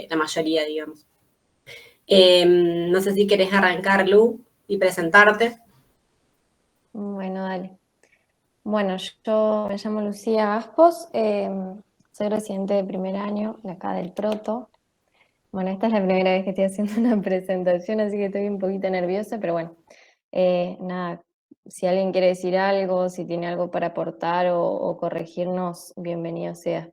la mayoría, digamos. No sé si querés arrancar, Lu, y presentarte. Bueno, dale. Bueno, yo me llamo Lucía Gaspos, soy residente de primer año de acá del Proto. Bueno, esta es la primera vez que estoy haciendo una presentación, así que estoy un poquito nerviosa, pero bueno, nada, si alguien quiere decir algo, si tiene algo para aportar o corregirnos, bienvenido sea.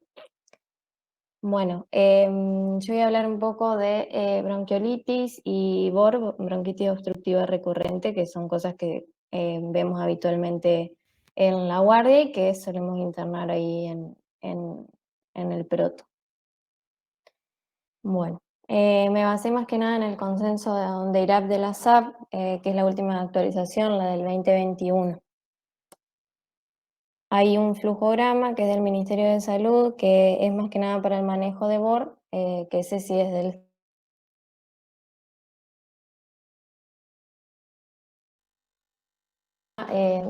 Bueno, yo voy a hablar un poco de bronquiolitis y BOR, bronquitis obstructiva recurrente, que son cosas que vemos habitualmente en la guardia y que solemos internar ahí en el Proto. Bueno, me basé más que nada en el consenso de IRAP de la SAP, que es la última actualización, la del 2021. Hay un flujograma que es del Ministerio de Salud, que es más que nada para el manejo de BOR, que ese sí es del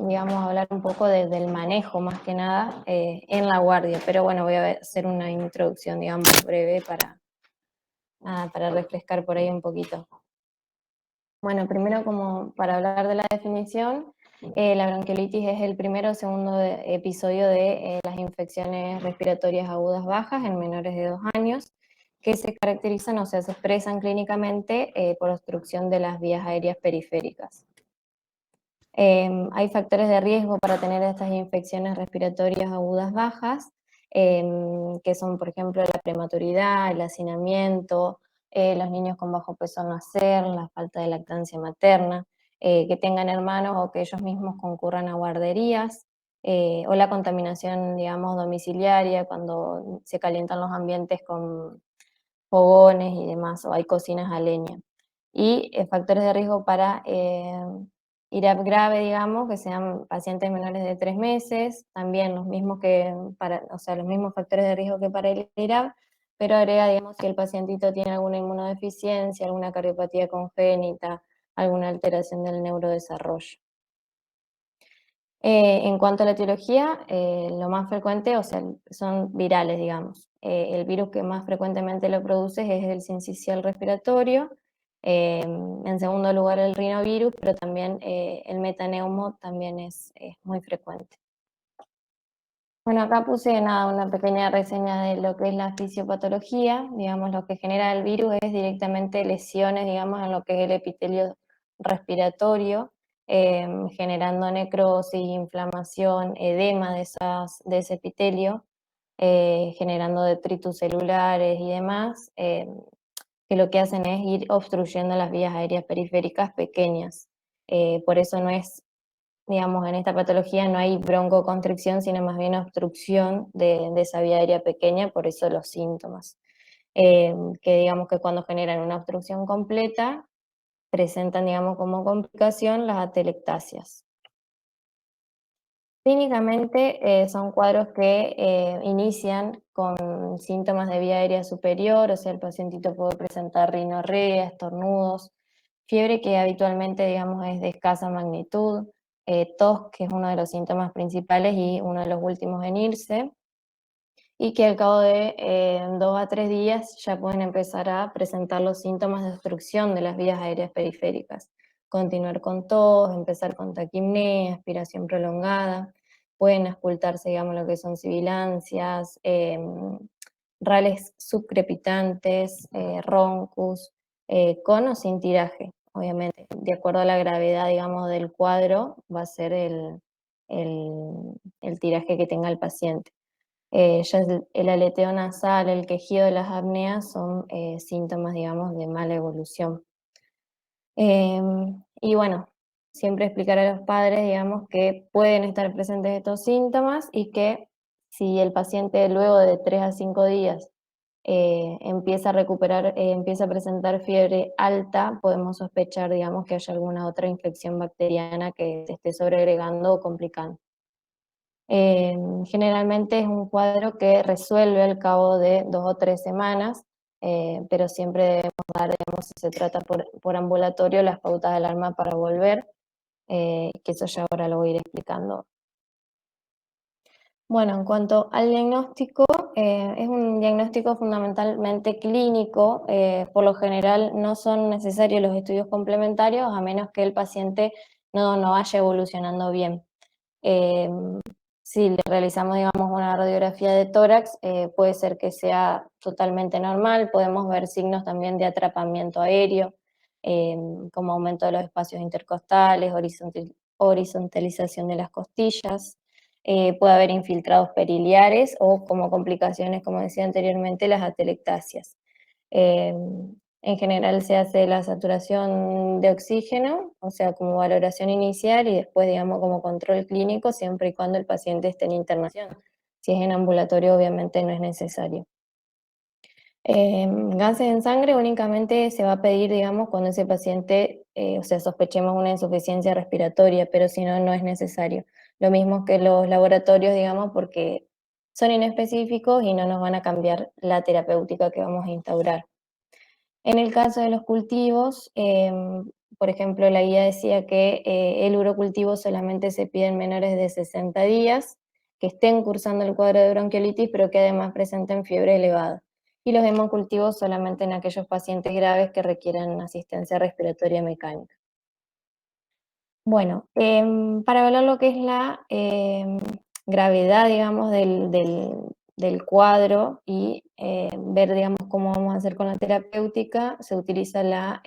digamos, hablar un poco del manejo más que nada en la guardia, pero bueno, voy a hacer una introducción, digamos, breve para refrescar por ahí un poquito. Bueno, primero como para hablar de la definición, la bronquiolitis es el primero o segundo episodio de las infecciones respiratorias agudas bajas en menores de 2 años, que se caracterizan o sea, se expresan clínicamente por obstrucción de las vías aéreas periféricas. Hay factores de riesgo para tener estas infecciones respiratorias agudas bajas, que son, por ejemplo, la prematuridad, el hacinamiento, los niños con bajo peso al nacer, la falta de lactancia materna, que tengan hermanos o que ellos mismos concurran a guarderías, o la contaminación, digamos, domiciliaria, cuando se calientan los ambientes con fogones y demás, o hay cocinas a leña. Y factores de riesgo para IRAP grave, digamos, que sean pacientes menores de 3 meses, también los mismos o sea, los mismos factores de riesgo que para el IRAP, pero agrega, digamos, si el pacientito tiene alguna inmunodeficiencia, alguna cardiopatía congénita, alguna alteración del neurodesarrollo. En cuanto a la etiología, lo más frecuente, o sea, son virales, digamos. El virus que más frecuentemente lo produce es el sincicial respiratorio, en segundo lugar el rinovirus, pero también el metaneumo también es muy frecuente. Bueno, acá puse nada, una pequeña reseña de lo que es la fisiopatología. Digamos, lo que genera el virus es directamente lesiones, digamos, en lo que es el epitelio respiratorio, generando necrosis, inflamación, edema de ese epitelio, generando detritus celulares y demás, que lo que hacen es ir obstruyendo las vías aéreas periféricas pequeñas. Por eso no es, digamos, en esta patología no hay broncoconstricción, sino más bien obstrucción de esa vía aérea pequeña, por eso los síntomas. Que digamos que cuando generan una obstrucción completa, presentan, digamos, como complicación las atelectasias. Clínicamente son cuadros que inician con síntomas de vía aérea superior, o sea, el pacientito puede presentar rinorrea, estornudos, fiebre que habitualmente, digamos, es de escasa magnitud, tos, que es uno de los síntomas principales y uno de los últimos en irse, y que al cabo de 2 a 3 días ya pueden empezar a presentar los síntomas de obstrucción de las vías aéreas periféricas. Continuar con tos, empezar con taquipnea, aspiración prolongada, pueden auscultarse, digamos, lo que son sibilancias, rales subcrepitantes, roncus, con o sin tiraje, obviamente. De acuerdo a la gravedad, digamos, del cuadro, va a ser el tiraje que tenga el paciente. Ya el aleteo nasal, el quejido de las apneas son síntomas, digamos, de mala evolución. Y bueno, siempre explicar a los padres, digamos, que pueden estar presentes estos síntomas y que si el paciente luego de 3 a 5 días empieza a recuperar, empieza a presentar fiebre alta, podemos sospechar, digamos, que haya alguna otra infección bacteriana que se esté sobreagregando o complicando. Generalmente es un cuadro que resuelve al cabo de 2 o 3 semanas, pero siempre debemos dar, digamos, si se trata por ambulatorio, las pautas de alarma para volver, que eso ya ahora lo voy a ir explicando. Bueno, en cuanto al diagnóstico, es un diagnóstico fundamentalmente clínico. Por lo general no son necesarios los estudios complementarios a menos que el paciente no vaya evolucionando bien. Eh, si le realizamos, digamos, una radiografía de tórax, puede ser que sea totalmente normal. Podemos ver signos también de atrapamiento aéreo, eh, como aumento de los espacios intercostales, horizontalización de las costillas. Puede haber infiltrados periliares o como complicaciones, como decía anteriormente, las atelectasias. Eh, en general se hace la saturación de oxígeno, o sea, como valoración inicial y después, digamos, como control clínico, siempre y cuando el paciente esté en internación. Si es en ambulatorio, obviamente no es necesario. Gases en sangre únicamente se va a pedir, digamos, cuando ese paciente, o sea, sospechemos una insuficiencia respiratoria, pero si no, no es necesario. Lo mismo que los laboratorios, digamos, porque son inespecíficos y no nos van a cambiar la terapéutica que vamos a instaurar. En el caso de los cultivos, por ejemplo, la guía decía que el urocultivo solamente se pide en menores de 60 días, que estén cursando el cuadro de bronquiolitis, pero que además presenten fiebre elevada. Y los hemocultivos solamente en aquellos pacientes graves que requieran asistencia respiratoria mecánica. Bueno, para hablar lo que es la gravedad, digamos, del cuadro y ver, digamos, cómo vamos a hacer con la terapéutica, se utiliza la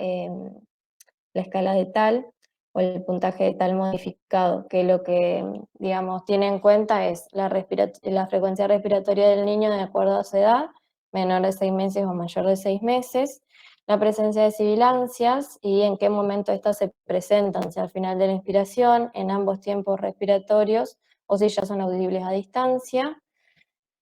escala de Tal o el puntaje de Tal modificado, que lo que, digamos, tiene en cuenta es la frecuencia respiratoria del niño de acuerdo a su edad, menor de 6 meses o mayor de 6 meses, la presencia de sibilancias y en qué momento estas se presentan, si al final de la inspiración, en ambos tiempos respiratorios o si ya son audibles a distancia,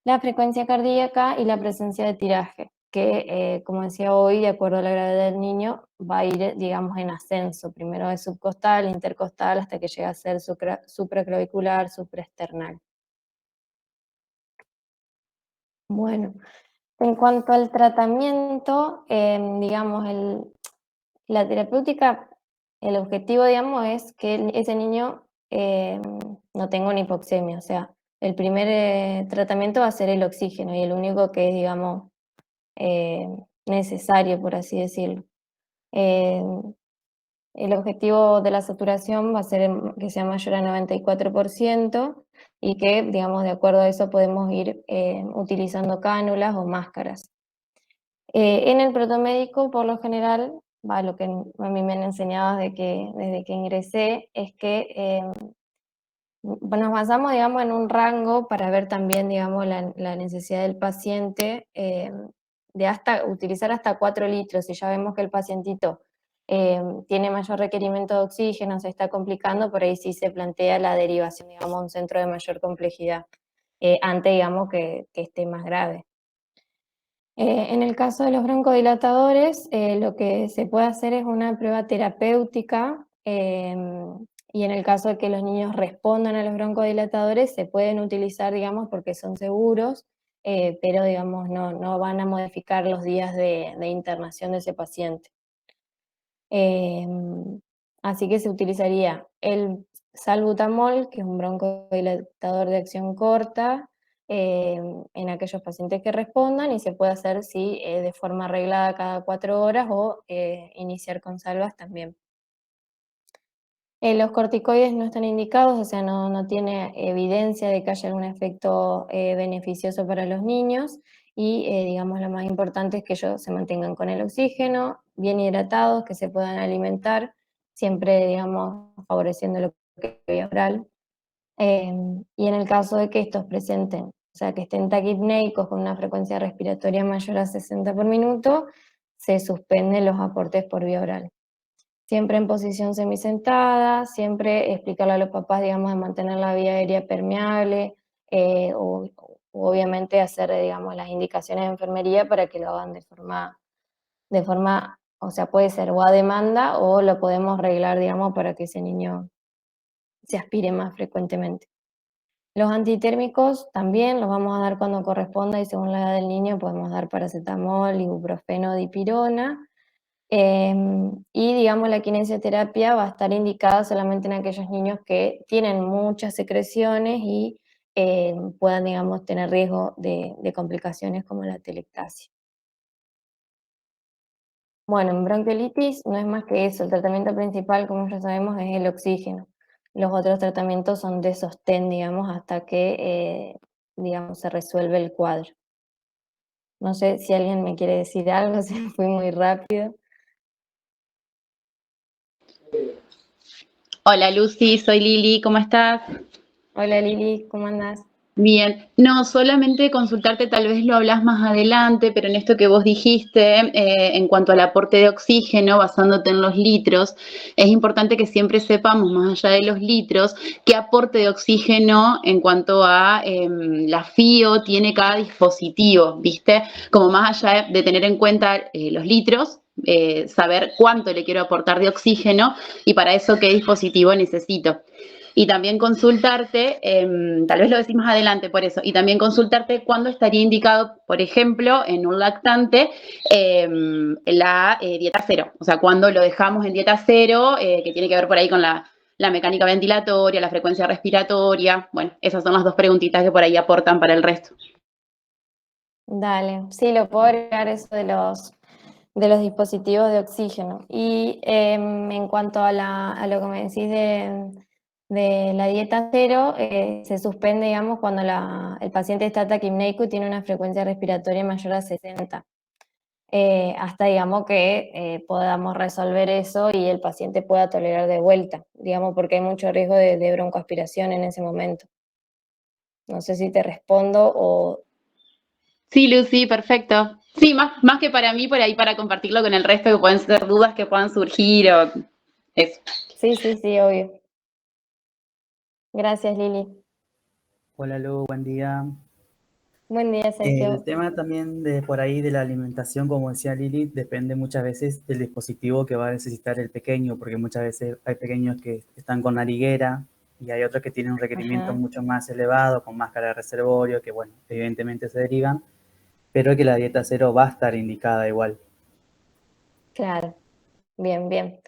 la frecuencia cardíaca y la presencia de tiraje, que como decía hoy, de acuerdo a la gravedad del niño, va a ir, digamos, en ascenso, primero de subcostal, intercostal, hasta que llega a ser supraclavicular, supraesternal. Bueno, en cuanto al tratamiento, digamos, la terapéutica, el objetivo, digamos, es que ese niño no tenga una hipoxemia, o sea, el primer tratamiento va a ser el oxígeno y el único que es, digamos, eh, necesario, por así decirlo. Eh, el objetivo de la saturación va a ser que sea mayor a 94% y que, digamos, de acuerdo a eso podemos ir utilizando cánulas o máscaras. En el protomédico, por lo general, lo que a mí me han enseñado desde que ingresé, es que nos basamos, digamos, en un rango para ver también, digamos, la necesidad del paciente de utilizar hasta 4 litros. Si ya vemos que el pacientito tiene mayor requerimiento de oxígeno, se está complicando, por ahí sí se plantea la derivación, digamos, a un centro de mayor complejidad, antes, digamos, que esté más grave. En el caso de los broncodilatadores, lo que se puede hacer es una prueba terapéutica y en el caso de que los niños respondan a los broncodilatadores, se pueden utilizar, digamos, porque son seguros, pero, digamos, no van a modificar los días de internación de ese paciente. Así que se utilizaría el salbutamol, que es un broncodilatador de acción corta, en aquellos pacientes que respondan y se puede hacer de forma arreglada cada 4 horas o iniciar con salvas también. Los corticoides no están indicados, o sea, no tiene evidencia de que haya algún efecto beneficioso para los niños y, digamos, lo más importante es que ellos se mantengan con el oxígeno, bien hidratados, que se puedan alimentar, siempre, digamos, favoreciendo lo que es vía oral. Y en el caso de que estos presenten, o sea, que estén taquipnéicos con una frecuencia respiratoria mayor a 60 por minuto, se suspenden los aportes por vía oral. Siempre en posición semisentada, siempre explicarle a los papás, digamos, de mantener la vía aérea permeable, o obviamente hacer, digamos, las indicaciones de enfermería para que lo hagan o sea, puede ser o a demanda o lo podemos arreglar, digamos, para que ese niño se aspire más frecuentemente. Los antitérmicos también los vamos a dar cuando corresponda y según la edad del niño podemos dar paracetamol, ibuprofeno, dipirona. Y digamos la kinesioterapia va a estar indicada solamente en aquellos niños que tienen muchas secreciones y puedan, digamos, tener riesgo de complicaciones como la atelectasia. Bueno, en bronquiolitis no es más que eso, el tratamiento principal, como ya sabemos, es el oxígeno. Los otros tratamientos son de sostén, digamos, hasta que, digamos, se resuelve el cuadro. No sé si alguien me quiere decir algo, si fui muy rápido. Hola Lucy, soy Lili, ¿cómo estás? Hola Lili, ¿cómo andás? Bien, no, solamente consultarte, tal vez lo hablas más adelante, pero en esto que vos dijiste, en cuanto al aporte de oxígeno, basándote en los litros, es importante que siempre sepamos, más allá de los litros, qué aporte de oxígeno en cuanto a la FIO tiene cada dispositivo, ¿viste? Como más allá de tener en cuenta los litros, saber cuánto le quiero aportar de oxígeno y para eso qué dispositivo necesito. Y también consultarte, tal vez lo decís más adelante por eso, y también consultarte cuándo estaría indicado, por ejemplo, en un lactante, la dieta cero. O sea, cuándo lo dejamos en dieta cero, que tiene que ver por ahí con la mecánica ventilatoria, la frecuencia respiratoria. Bueno, esas son las dos preguntitas que por ahí aportan para el resto. Dale, sí, lo puedo agregar eso de los dispositivos de oxígeno. Y en cuanto a lo que me decís de la dieta cero, se suspende, digamos, cuando el paciente está taquipneico y tiene una frecuencia respiratoria mayor a 60. Hasta, digamos, que podamos resolver eso y el paciente pueda tolerar de vuelta, digamos, porque hay mucho riesgo de broncoaspiración en ese momento. No sé si te respondo o... Sí, Lucy, perfecto. Sí, más que para mí, por ahí para compartirlo con el resto, que pueden ser dudas que puedan surgir o eso. Sí, sí, sí, obvio. Gracias, Lili. Hola Lu, buen día. Buen día, El Sergio. tema también de por ahí de la alimentación, como decía Lili, depende muchas veces del dispositivo que va a necesitar el pequeño, porque muchas veces hay pequeños que están con nariguera y hay otros que tienen un requerimiento Ajá, mucho más elevado, con máscara de reservorio, que bueno, evidentemente se derivan, pero que la dieta cero va a estar indicada igual. claro. Bien, bien.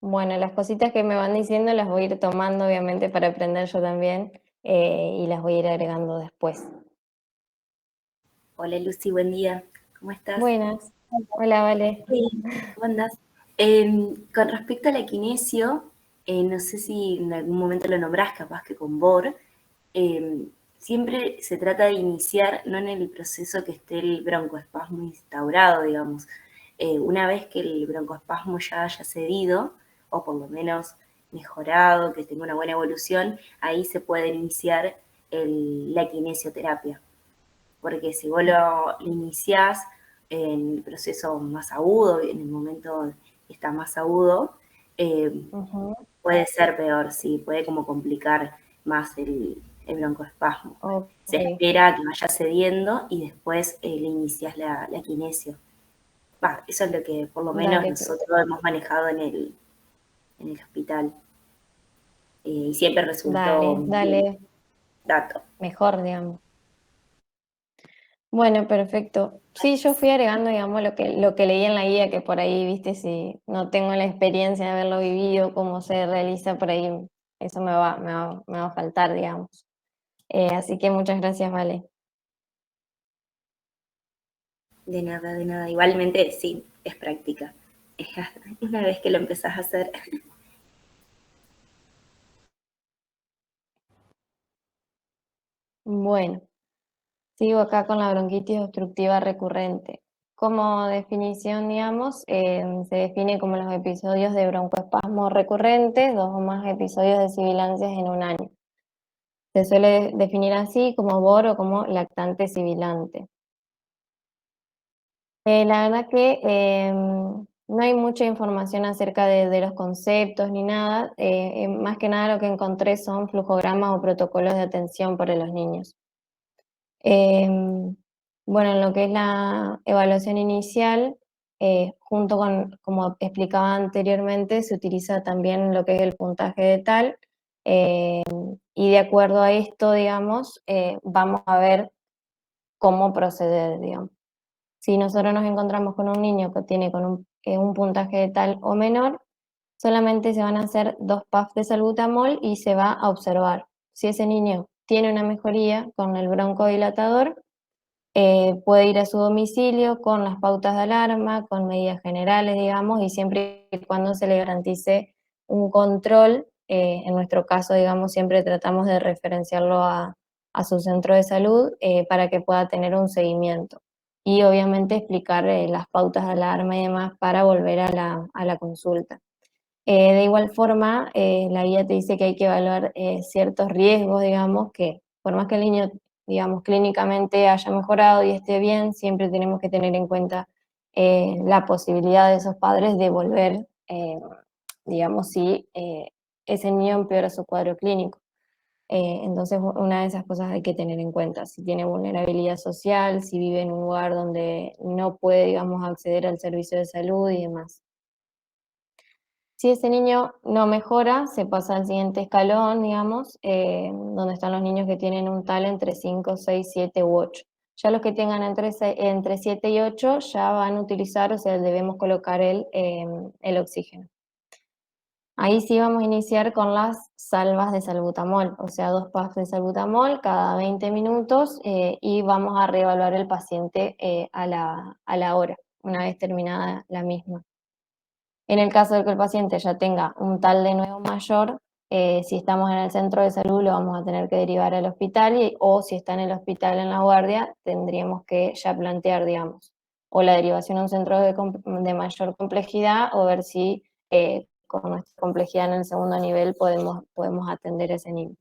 Bueno, las cositas que me van diciendo las voy a ir tomando, obviamente, para aprender yo también, y las voy a ir agregando después. Hola Lucy, buen día. ¿Cómo estás? Buenas. Hola, Vale. Sí, ¿cómo andás? Con respecto a la kinesio, no sé si en algún momento lo nombrás, capaz que con BOR, siempre se trata de iniciar, no en el proceso que esté el broncoespasmo instaurado, digamos. Una vez que el broncoespasmo ya haya cedido, o por lo menos mejorado, que tenga una buena evolución, ahí se puede iniciar la kinesioterapia. Porque si vos lo iniciás en el proceso más agudo, en el momento que está más agudo, Ujú, puede ser peor, sí, puede como complicar más el broncoespasmo. Se ok, espera a que vaya cediendo y después le inicias la kinesio. Eso es lo que por lo menos dale, nosotros hemos manejado en el hospital. Y siempre resultó dale, bien, dale, dato. mejor, digamos. Bueno, perfecto. Sí, yo fui agregando, digamos, lo que leí en la guía, que por ahí, viste, si no tengo la experiencia de haberlo vivido, cómo se realiza, por ahí eso me va a faltar, digamos. Así que muchas gracias, Vale. De nada, de nada. Igualmente, sí, es práctica. Una vez que lo empezás a hacer. Bueno, sigo acá con la bronquitis obstructiva recurrente. Como definición, digamos, se define como los episodios de broncoespasmo recurrentes, dos o más episodios de sibilancias en un año. Se suele definir así como BOR o como lactante sibilante. La verdad que no hay mucha información acerca de los conceptos ni nada. Más que nada lo que encontré son flujogramas o protocolos de atención para los niños. Bueno, en lo que es la evaluación inicial, junto con, como explicaba anteriormente, se utiliza también lo que es el puntaje de tal, y de acuerdo a esto, digamos, vamos a ver cómo proceder, digamos. Si nosotros nos encontramos con un niño que tiene con un puntaje de tal o menor, solamente se van a hacer 2 puffs de salbutamol y se va a observar. Si ese niño tiene una mejoría con el broncodilatador, puede ir a su domicilio con las pautas de alarma, con medidas generales, digamos, y siempre y cuando se le garantice un control. En nuestro caso, digamos, siempre tratamos de referenciarlo a su centro de salud para que pueda tener un seguimiento. Y obviamente explicar las pautas de alarma y demás para volver a la consulta. De igual forma, la guía te dice que hay que evaluar ciertos riesgos, digamos, que por más que el niño, digamos, clínicamente haya mejorado y esté bien, siempre tenemos que tener en cuenta la posibilidad de esos padres de volver, digamos, si ese niño empeora su cuadro clínico. Entonces, una de esas cosas hay que tener en cuenta, si tiene vulnerabilidad social, si vive en un lugar donde no puede, digamos, acceder al servicio de salud y demás. Si ese niño no mejora, se pasa al siguiente escalón, digamos, donde están los niños que tienen un TAL entre 5, 6, 7 u 8. Ya los que tengan entre 7 y 8 ya van a utilizar, o sea, debemos colocar el oxígeno. Ahí sí vamos a iniciar con las salvas de salbutamol, o sea, 2 puffs de salbutamol cada 20 minutos y vamos a reevaluar el paciente a la hora, una vez terminada la misma. En el caso de que el paciente ya tenga un TAL de nuevo mayor, si estamos en el centro de salud lo vamos a tener que derivar al hospital o si está en el hospital en la guardia tendríamos que ya plantear, digamos, o la derivación a un centro de mayor complejidad o ver si con nuestra complejidad en el segundo nivel podemos atender ese nivel.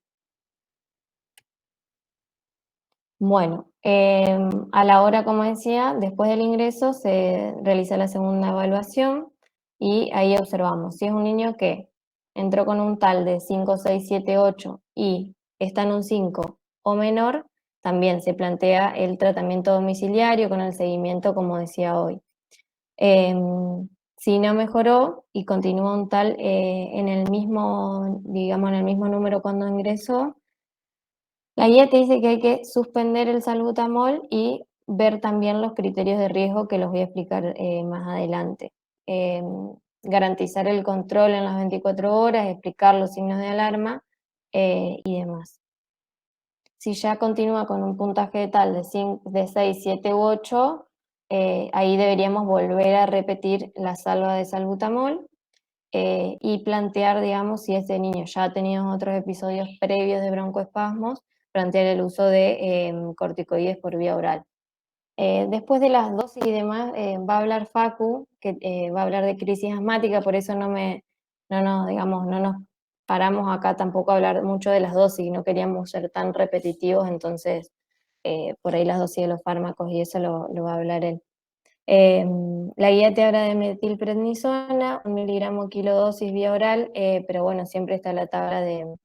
Bueno, a la hora, como decía, después del ingreso se realiza la segunda evaluación y ahí observamos si es un niño que entró con un TAL de 5, 6, 7, 8 y está en un 5 o menor, también se plantea el tratamiento domiciliario con el seguimiento, como decía hoy. Si no mejoró y continúa un TAL en el mismo, digamos, en el mismo número cuando ingresó, la guía te dice que hay que suspender el salbutamol y ver también los criterios de riesgo que los voy a explicar más adelante. Garantizar el control en las 24 horas, explicar los signos de alarma y demás. Si ya continúa con un puntaje tal de 6, 7 u 8, ahí deberíamos volver a repetir la salva de salbutamol y plantear, digamos, si ese niño ya ha tenido otros episodios previos de broncoespasmos, plantear el uso de corticoides por vía oral. Después de las dosis y demás, va a hablar Facu, que va a hablar de crisis asmática, por eso no nos paramos acá tampoco a hablar mucho de las dosis, no queríamos ser tan repetitivos, entonces por ahí las dosis de los fármacos y eso lo va a hablar él. La guía te habla de metilprednisona, 1 miligramo kilodosis vía oral, pero bueno, siempre está la tabla de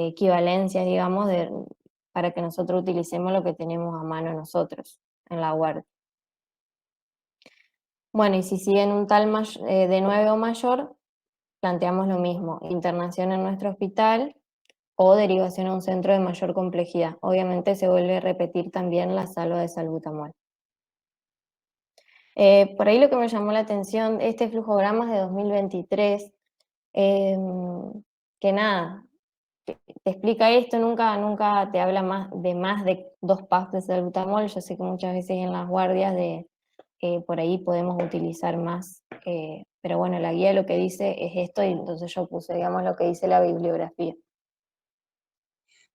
equivalencias, digamos, para que nosotros utilicemos lo que tenemos a mano nosotros en la guardia. Bueno, y si siguen un TAL de 9 o mayor, planteamos lo mismo, internación en nuestro hospital o derivación a un centro de mayor complejidad. Obviamente se vuelve a repetir también la salva de salbutamol. Por ahí lo que me llamó la atención, este flujograma es de 2023, que nada, te explica esto, nunca te habla más de 2 puffs de salbutamol. Yo sé que muchas veces en las guardias por ahí podemos utilizar más, pero bueno, la guía lo que dice es esto y entonces yo puse, digamos, lo que dice la bibliografía.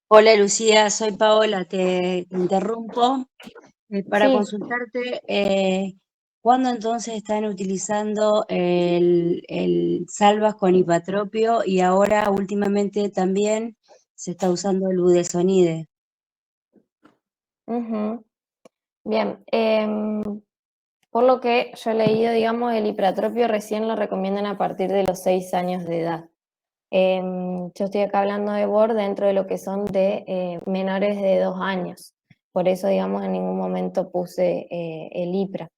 Hola Lucía, soy Paola, te interrumpo para Sí. consultarte cuándo entonces están utilizando el salvas con hipatropio y ahora últimamente también se está usando el budesonide. Bien, por lo que yo he leído, digamos, el hipratropio recién lo recomiendan a partir de los 6 años de edad. Yo estoy acá hablando de BOR dentro de lo que son de menores de 2 años. Por eso, digamos, en ningún momento puse el IPRA.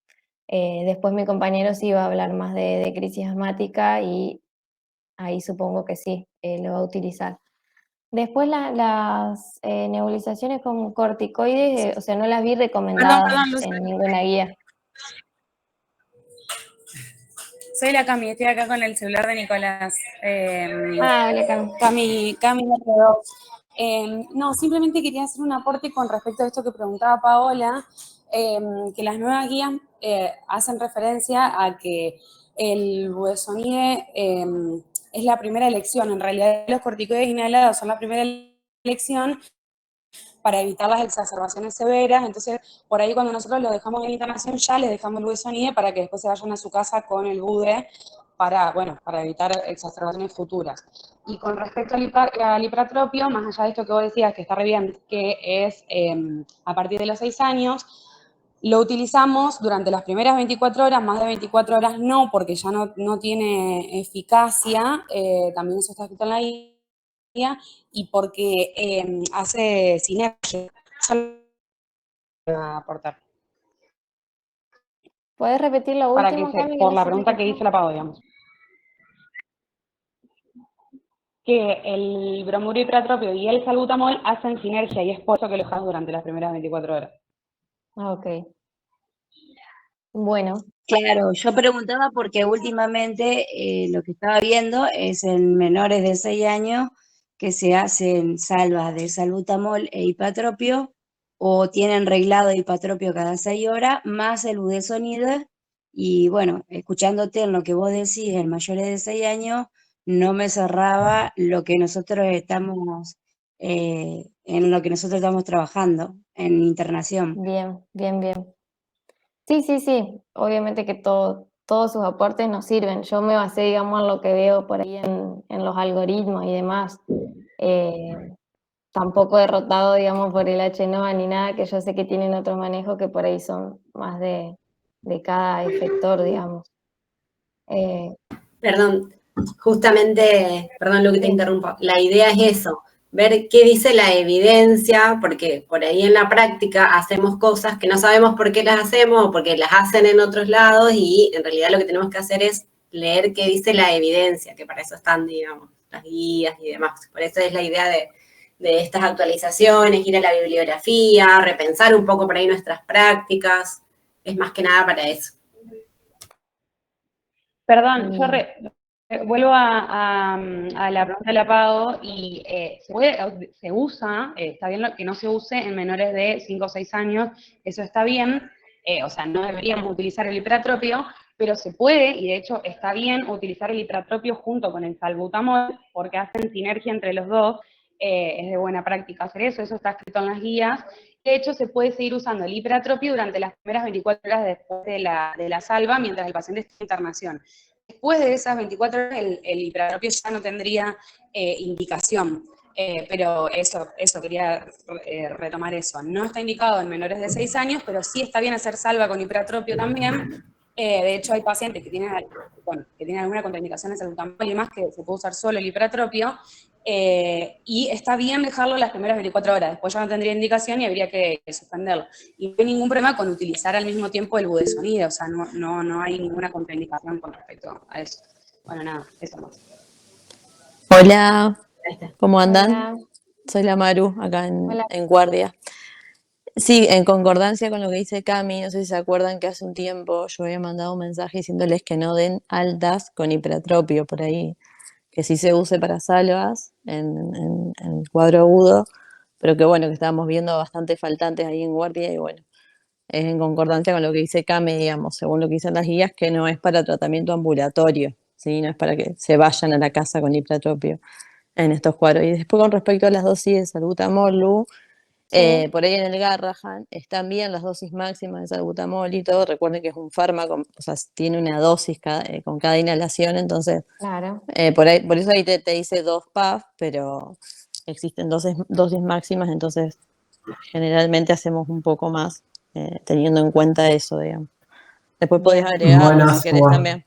Después mi compañero sí va a hablar más de crisis asmática y ahí supongo que sí, lo va a utilizar. Después las nebulizaciones con corticoides, o sea, no las vi recomendadas Perdón, Luz. en ninguna guía. Soy la Cami, estoy acá con el celular de Nicolás. Hola, Cami. Cami R2. No, simplemente quería hacer un aporte con respecto a esto que preguntaba Paola, que las nuevas guías hacen referencia a que el budesonide es la primera elección. En realidad los corticoides inhalados son la primera elección para evitar las exacerbaciones severas. Entonces, por ahí cuando nosotros lo dejamos en internación, ya les dejamos el budesonide para que después se vayan a su casa con el bude para evitar exacerbaciones futuras. Y con respecto al hipratropio, más allá de esto que vos decías, que está re bien, que es a partir de los 6 años, lo utilizamos durante las primeras 24 horas, más de 24 horas no, porque ya no tiene eficacia, también eso está escrito en la guía, y porque hace sinergia. A aportar. ¿Puedes repetir lo último, Cami? Por la pregunta que hizo la Pau, digamos. Que el bromuro hipratropio y el salbutamol hacen sinergia y es por eso que lo dejas durante las primeras 24 horas. Ok. Bueno. Claro, yo preguntaba porque últimamente lo que estaba viendo es en menores de 6 años que se hacen salvas de salbutamol e hipatropio o tienen reglado hipatropio cada 6 horas, más el budesonide. Y bueno, escuchándote en lo que vos decís, en mayores de 6 años, no me cerraba lo que nosotros estamos, en lo que nosotros estamos trabajando en internación. Bien. Sí. Obviamente que todos sus aportes nos sirven. Yo me basé, digamos, en lo que veo por ahí en los algoritmos y demás. Tampoco derrotado, digamos, por el HNOA ni nada, que yo sé que tienen otros manejos que por ahí son más de cada efector, digamos. Perdón, justamente, perdón lo que te interrumpo, la idea es eso, ver qué dice la evidencia, porque por ahí en la práctica hacemos cosas que no sabemos por qué las hacemos o porque las hacen en otros lados y en realidad lo que tenemos que hacer es leer qué dice la evidencia, que para eso están, digamos, las guías y demás. Por eso es la idea de estas actualizaciones, ir a la bibliografía, repensar un poco por ahí nuestras prácticas, es más que nada para eso. Perdón, yo vuelvo a la pregunta de la Pau y se usa, está bien que no se use en menores de 5 o 6 años, eso está bien, o sea, no deberíamos utilizar el hipratropio, pero se puede, y de hecho está bien utilizar el hipratropio junto con el salbutamol, porque hacen sinergia entre los dos, es de buena práctica hacer eso está escrito en las guías. De hecho, se puede seguir usando el hipratropio durante las primeras 24 horas después de la salva, mientras el paciente está en internación. Después de esas 24 horas, el hipratropio ya no tendría indicación. Pero eso quería retomar eso. No está indicado en menores de 6 años, pero sí está bien hacer salva con hipratropio también. De hecho, hay pacientes que tienen alguna contraindicación en salbutamol y demás que se puede usar solo el hipratropio. Y está bien dejarlo las primeras 24 horas, después ya no tendría indicación y habría que suspenderlo. Y no hay ningún problema con utilizar al mismo tiempo el budesonide, o sea, no hay ninguna contraindicación con respecto a eso. Bueno, nada, eso más. Hola, ¿cómo andan? Hola. Soy la Maru, acá en Guardia. Sí, en concordancia con lo que dice Cami, no sé si se acuerdan que hace un tiempo yo había mandado un mensaje diciéndoles que no den altas con hipratropio por ahí, que sí se use para salvas en el cuadro agudo, pero que bueno, que estábamos viendo bastante faltantes ahí en Guardia y bueno, es en concordancia con lo que dice Cami, digamos, según lo que dicen las guías, que no es para tratamiento ambulatorio, ¿sí? No es para que se vayan a la casa con hipratropio en estos cuadros. Y después con respecto a las dosis de salbutamol, por ahí en el Garrahan están bien las dosis máximas de salbutamol y todo. Recuerden que es un fármaco, o sea, tiene una dosis con cada inhalación, entonces Claro. por eso ahí te dice 2 PAF, pero existen dosis máximas, entonces generalmente hacemos un poco más teniendo en cuenta eso, digamos. Después podés agregarlo si querés también.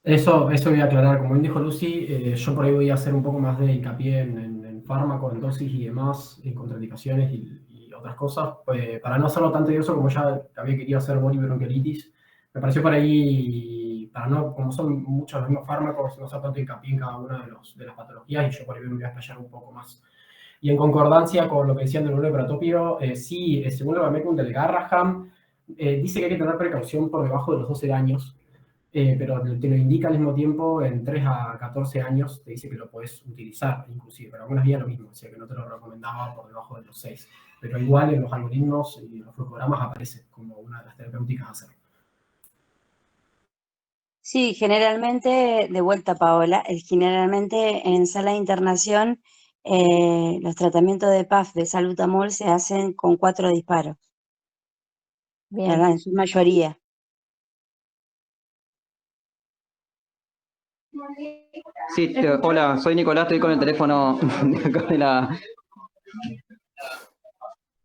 Eso voy a aclarar. Como bien dijo Lucy, yo por ahí voy a hacer un poco más de hincapié en fármaco, en dosis y demás, en contraindicaciones y otras cosas, pues, para no hacerlo tan tedioso como ya había querido hacer bronquiolitis. Me pareció por ahí, para no, como son muchos los mismos fármacos, no hacer tanto hincapié en cada una de las patologías y yo por ahí me voy a explayar un poco más. Y en concordancia con lo que decían del hipratropio, sí, según el Vamekun del Garrahan, dice que hay que tener precaución por debajo de los 12 años. pero te lo indica al mismo tiempo en 3 a 14 años, te dice que lo podés utilizar inclusive, pero algunas guías lo mismo, decía que no te lo recomendaba por debajo de los 6, pero igual en los algoritmos y en los flujogramas aparece como una de las terapéuticas a hacer. Sí, generalmente, de vuelta Paola, generalmente en sala de internación los tratamientos de PAF de salbutamol se hacen con 4 disparos, Bien. en su mayoría. Sí, hola, soy Nicolás, estoy con el teléfono de la...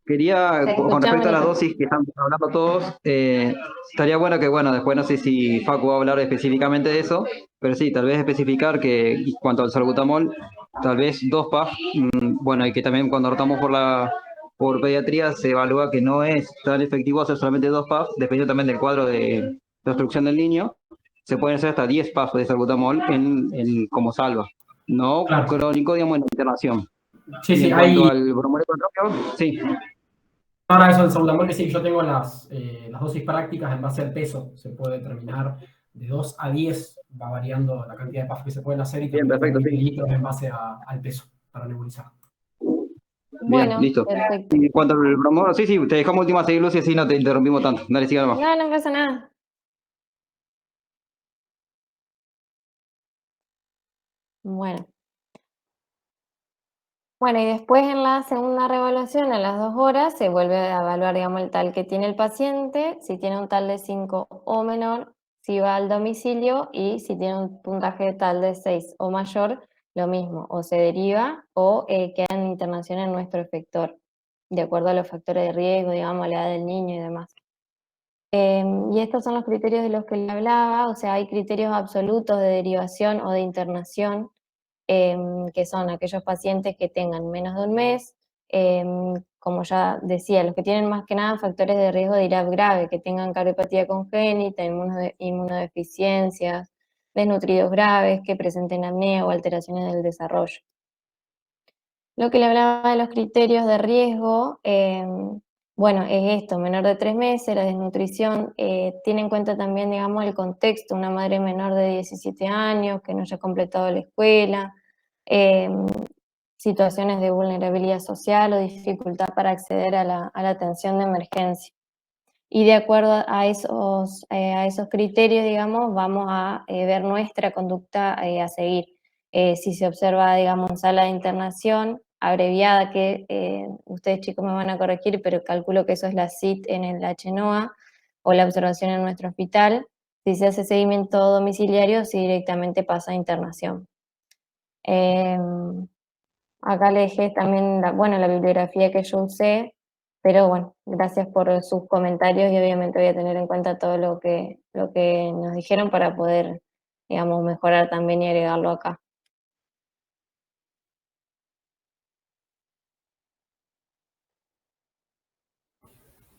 Quería, con respecto a las dosis que están hablando todos, estaría bueno que, bueno, después no sé si Facu va a hablar específicamente de eso, pero sí, tal vez especificar que en cuanto al salbutamol, tal vez 2 PAF, bueno, y que también cuando rotamos por pediatría se evalúa que no es tan efectivo hacer solamente 2 PAF, dependiendo también del cuadro de obstrucción del niño, se pueden hacer hasta 10 PAF de salbutamol como salva, no Claro. crónico, digamos, en la internación. Sí, y sí, en cuanto al bromuro contrapio, sí. Ahora eso del salbutamol, que sí, yo tengo las dosis prácticas en base al peso. Se puede determinar de 2 a 10, va variando la cantidad de PAF que se pueden hacer y Bien, también perfecto, con sí. mililitros en base al peso para nebulizar. Bien, Bueno, listo. perfecto. Y en cuanto al bromuro, sí, te dejamos última a seguir, Lucy, así no te interrumpimos tanto. Dale, siga nomás. No, no pasa nada. Bueno. Bueno, y después en la segunda reevaluación, a las 2 horas, se vuelve a evaluar, digamos, el tal que tiene el paciente, si tiene un tal de 5 o menor, si va al domicilio, y si tiene un puntaje tal de 6 o mayor, lo mismo, o se deriva o queda en internación en nuestro efector, de acuerdo a los factores de riesgo, digamos, la edad del niño y demás. Y estos son los criterios de los que le hablaba, o sea, hay criterios absolutos de derivación o de internación, que son aquellos pacientes que tengan menos de un mes, como ya decía, los que tienen más que nada factores de riesgo de IRAP grave, que tengan cardiopatía congénita, inmunodeficiencias, desnutridos graves, que presenten apnea o alteraciones del desarrollo. Lo que le hablaba de los criterios de riesgo, bueno, es esto, menor de 3 meses, la desnutrición, tiene en cuenta también, digamos, el contexto, una madre menor de 17 años, que no haya completado la escuela, situaciones de vulnerabilidad social o dificultad para acceder a la atención de emergencia. Y de acuerdo a esos criterios, digamos, vamos a ver nuestra conducta a seguir. Si se observa, digamos, en sala de internación abreviada, que ustedes chicos me van a corregir, pero calculo que eso es la CIT en el HNOA, o la observación en nuestro hospital. Si se hace seguimiento domiciliario, si directamente pasa a internación. Acá le dejé también la bibliografía que yo usé, pero bueno, gracias por sus comentarios y obviamente voy a tener en cuenta todo lo que nos dijeron para poder, digamos, mejorar también y agregarlo acá.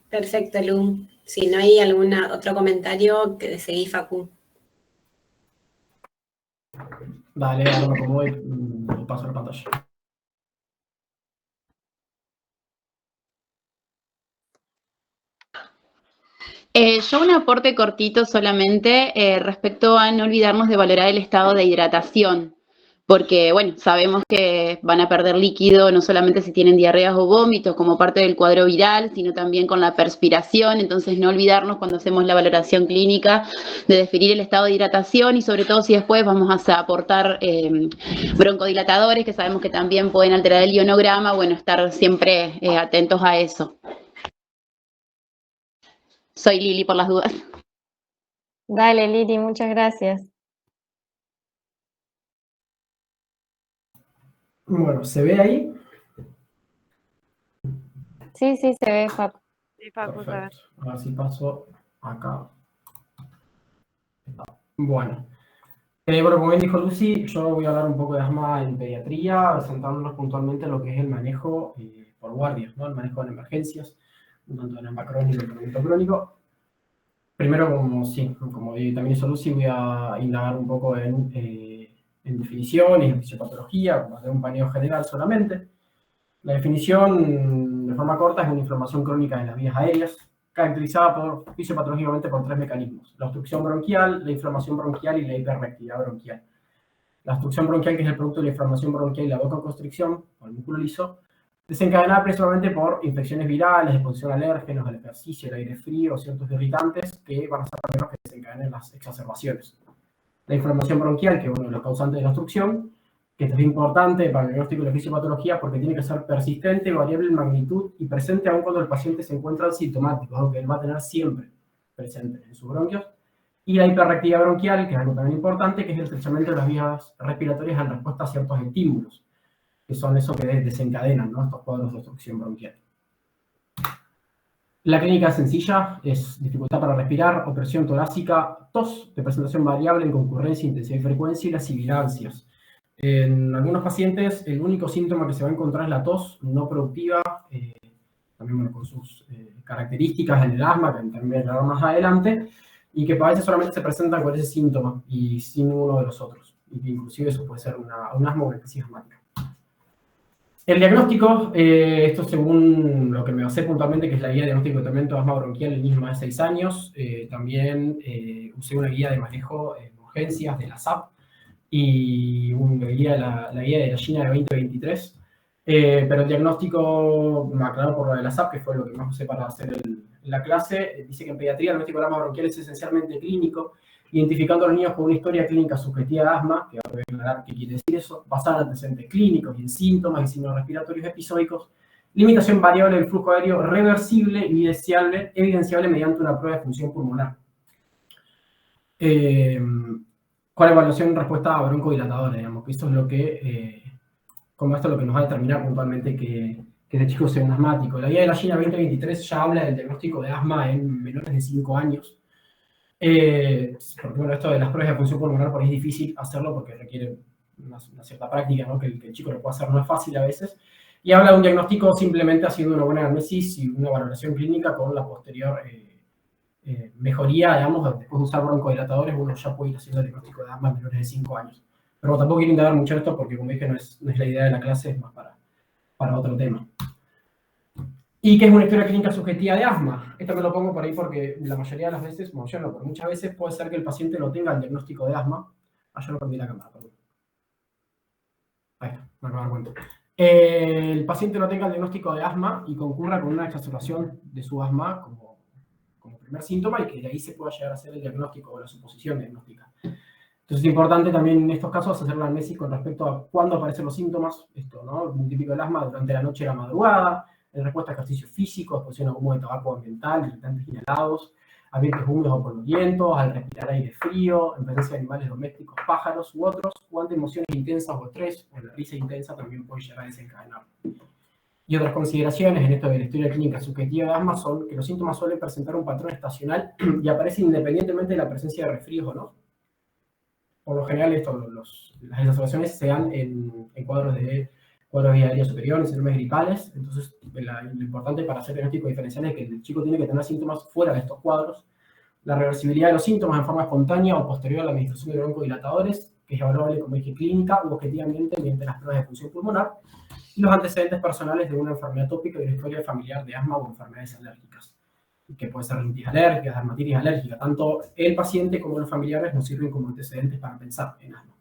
Perfecto, Lu. Si no hay algún otro comentario, que seguí, Facu. Dale, ahora me acomodo y paso la pantalla. Yo un aporte cortito solamente respecto a no olvidarnos de valorar el estado de hidratación, porque bueno, sabemos que van a perder líquido no solamente si tienen diarreas o vómitos como parte del cuadro viral, sino también con la perspiración, entonces no olvidarnos cuando hacemos la valoración clínica de definir el estado de hidratación y sobre todo si después vamos a aportar broncodilatadores que sabemos que también pueden alterar el ionograma, bueno, estar siempre atentos a eso. Soy Lili por las dudas. Dale, Lili, muchas gracias. Bueno, ¿se ve ahí? Sí, se ve, Facu. Sí, Facu, a ver. Perfecto. A ver si paso acá. Bueno. Bueno, como bien dijo Lucy, yo voy a hablar un poco de asma en pediatría, centrándonos puntualmente en lo que es el manejo por guardias, ¿no? El manejo de emergencias, tanto en asma crónico como en crónico. Primero, como también hizo Lucy, voy a indagar un poco en definición y en fisiopatología, como hacer un paneo general solamente. La definición, de forma corta, es una inflamación crónica de las vías aéreas, caracterizada fisiopatológicamente por 3 mecanismos: la obstrucción bronquial, la inflamación bronquial y la hiperreactividad bronquial. La obstrucción bronquial, que es el producto de la inflamación bronquial y la constricción, por el músculo liso, desencadenada principalmente por infecciones virales, exposición a alérgenos, al ejercicio, el aire frío, ciertos irritantes que van a ser los que desencadenen las exacerbaciones. La inflamación bronquial, que es uno de los causantes de la obstrucción, que esto es importante para el diagnóstico de la fisiopatología porque tiene que ser persistente, variable en magnitud y presente aún cuando el paciente se encuentra sintomático, algo que él va a tener siempre presente en sus bronquios. Y la hiperreactividad bronquial, que es algo también importante, que es el estrechamiento de las vías respiratorias en respuesta a ciertos estímulos, que son esos que desencadenan, ¿no?, estos cuadros de obstrucción bronquial. La clínica es sencilla, es dificultad para respirar, opresión torácica, tos de presentación variable en concurrencia, intensidad y frecuencia, y las sibilancias. En algunos pacientes el único síntoma que se va a encontrar es la tos no productiva, también bueno, con sus características en el asma, que también voy a hablar más adelante, y que a veces solamente se presentan con ese síntoma y sin uno de los otros, y que inclusive eso puede ser un asma o una crisis asmática. El diagnóstico, esto según lo que me basé puntualmente, que es la guía de diagnóstico de tratamiento de asma bronquial en niños más de 6 años, también usé una guía de manejo en urgencias de la SAP, y la guía de la China de 2023, pero el diagnóstico, me aclaró por lo de la SAP, que fue lo que más usé para hacer la clase, dice que en pediatría el diagnóstico de asma bronquial es esencialmente clínico, identificando a los niños con una historia clínica subjetiva de asma, que voy a aclarar qué quiere decir eso, basada en antecedentes clínicos y en síntomas y signos respiratorios episódicos, limitación variable del flujo aéreo reversible y evidenciable mediante una prueba de función pulmonar. Con evaluación en respuesta a broncodilatadora, digamos, que esto es lo que, como esto es lo que nos va a determinar puntualmente que este chico sea un asmático. La guía de la China 2023 ya habla del diagnóstico de asma en menores de 5 años, porque bueno, esto de las pruebas de función pulmonar por ahí es difícil hacerlo porque requiere una cierta práctica, ¿no?, que el chico lo pueda hacer no es fácil a veces, y habla de un diagnóstico simplemente haciendo una buena anamnesis y una valoración clínica con la posterior mejoría, digamos, después de usar broncodilatadores, uno ya puede ir haciendo el diagnóstico de asma en menores de 5 años. Pero tampoco quiero indagar mucho en esto porque, como dije, no es la idea de la clase, es más para otro tema. ¿Y qué es una historia clínica subjetiva de asma? Esto me lo pongo por ahí porque la mayoría de las veces, bueno, yo no, pero muchas veces puede ser que el paciente no tenga el diagnóstico de asma. Yo no perdí la cámara, perdón. Ahí está, me acabo de dar cuenta. El paciente no tenga el diagnóstico de asma y concurra con una exacerbación de su asma como primer síntoma, y que de ahí se pueda llegar a hacer el diagnóstico o la suposición diagnóstica. Entonces es importante también en estos casos hacer una análisis con respecto a cuándo aparecen los síntomas, esto, ¿no? Muy típico del asma durante la noche y la madrugada, en respuesta a ejercicio físico, exposición a humo de tabaco ambiental, irritantes inhalados, ambientes húmedos o polvorientos, al respirar aire frío, en presencia de animales domésticos, pájaros u otros, o ante emociones intensas o estrés, o la risa intensa también puede llegar a desencadenar. Y otras consideraciones en esto de la historia clínica subjetiva de asma son que los síntomas suelen presentar un patrón estacional y aparecen independientemente de la presencia de resfríos o no. Por lo general, las exacerbaciones se dan en cuadros de vía aérea superior, en síndromes gripales. Entonces, lo importante para hacer diagnóstico diferencial es que el chico tiene que tener síntomas fuera de estos cuadros. La reversibilidad de los síntomas en forma espontánea o posterior a la administración de broncodilatadores, que es evaluable como eje clínica u objetivamente mediante las pruebas de función pulmonar, y los antecedentes personales de una enfermedad tópica y una historia familiar de asma o enfermedades alérgicas, que puede ser rinitis alérgica, dermatitis alérgica. Tanto el paciente como los familiares nos sirven como antecedentes para pensar en asma.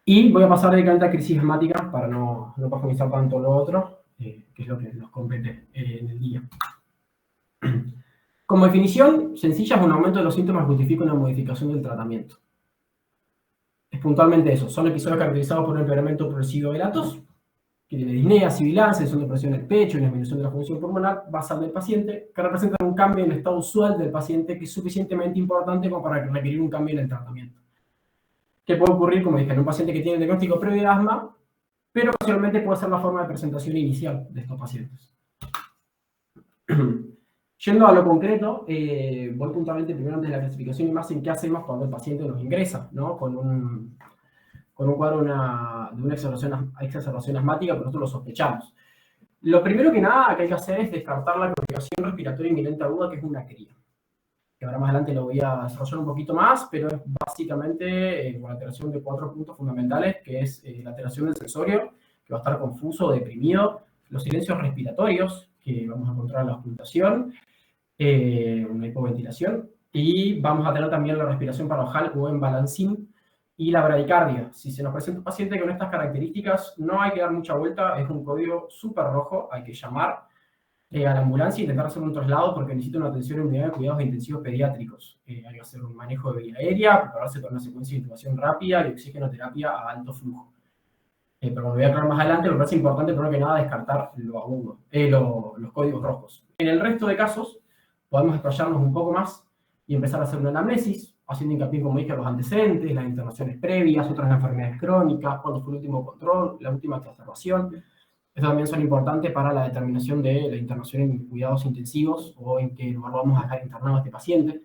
Y voy a pasar directamente a crisis asmática para no profundizar tanto lo otro, que es lo que nos compete en el día. Como definición sencilla, es un aumento de los síntomas que justifica una modificación del tratamiento. Es puntualmente eso. Son episodios caracterizados por un empeoramiento progresivo de la tos, que tiene disnea, sibilancia, sensación de presión en el pecho y una disminución de la función pulmonar basal del paciente, que representan un cambio en el estado usual del paciente que es suficientemente importante como para requerir un cambio en el tratamiento. Que puede ocurrir, como dije, en un paciente que tiene diagnóstico previo de asma, pero ocasionalmente puede ser la forma de presentación inicial de estos pacientes. Yendo a lo concreto, voy puntualmente primero antes de la clasificación y más en qué hacemos cuando el paciente nos ingresa, ¿no? Con un cuadro de una exacerbación asmática, que nosotros lo sospechamos. Lo primero que nada que hay que hacer es descartar la complicación respiratoria inminente aguda, que es una cría. Que ahora más adelante lo voy a desarrollar un poquito más, pero es básicamente una alteración de 4 puntos fundamentales, que es la alteración del sensorio, que va a estar confuso, deprimido, los silencios respiratorios, que vamos a encontrar en la ocultación, una hipoventilación, y vamos a tener también la respiración paranasal o en balancín, y la bradicardia. Si se nos presenta un paciente con estas características, no hay que dar mucha vuelta, es un código súper rojo, hay que llamar a la ambulancia e intentar hacer un traslado porque necesita una atención en unidad de cuidados intensivos pediátricos. Hay que hacer un manejo de vía aérea, prepararse para una secuencia de intubación rápida y oxigenoterapia a alto flujo. Pero como voy a aclarar más adelante, me parece importante, primero que nada, descartar lo agudo, los códigos rojos. En el resto de casos, podemos explayarnos un poco más y empezar a hacer una anamnesis, haciendo hincapié, como dije, en los antecedentes, las internaciones previas, otras enfermedades crónicas, cuándo fue el último control, la última exacerbación. Estos también son importantes para la determinación de la internación en cuidados intensivos o en qué lugar vamos a dejar internado a este paciente.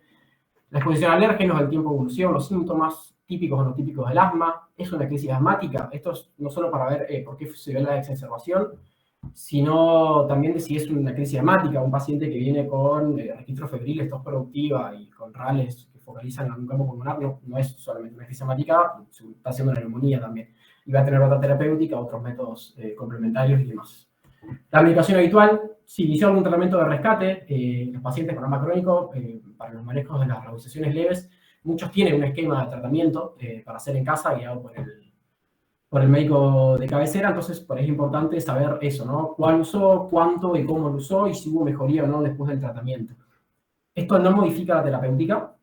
La exposición a alérgenos, el tiempo de evolución, los síntomas típicos o no típicos del asma, es una crisis asmática. Esto es no solo para ver por qué se ve la exacerbación, sino también de si es una crisis asmática, un paciente que viene con registro febril, tos productiva y con RALes que focalizan en un campo pulmonar, no es solamente una crisis asmática, se está haciendo una neumonía también. Y va a tener otra terapéutica, otros métodos complementarios y demás. La medicación habitual, si inició algún tratamiento de rescate, los pacientes con asma crónico, para los manejos de las realizaciones leves, muchos tienen un esquema de tratamiento para hacer en casa guiado por el médico de cabecera, entonces por ahí es importante saber eso, ¿no? Cuál usó, cuánto y cómo lo usó y si hubo mejoría o no después del tratamiento. Esto no modifica la terapéutica,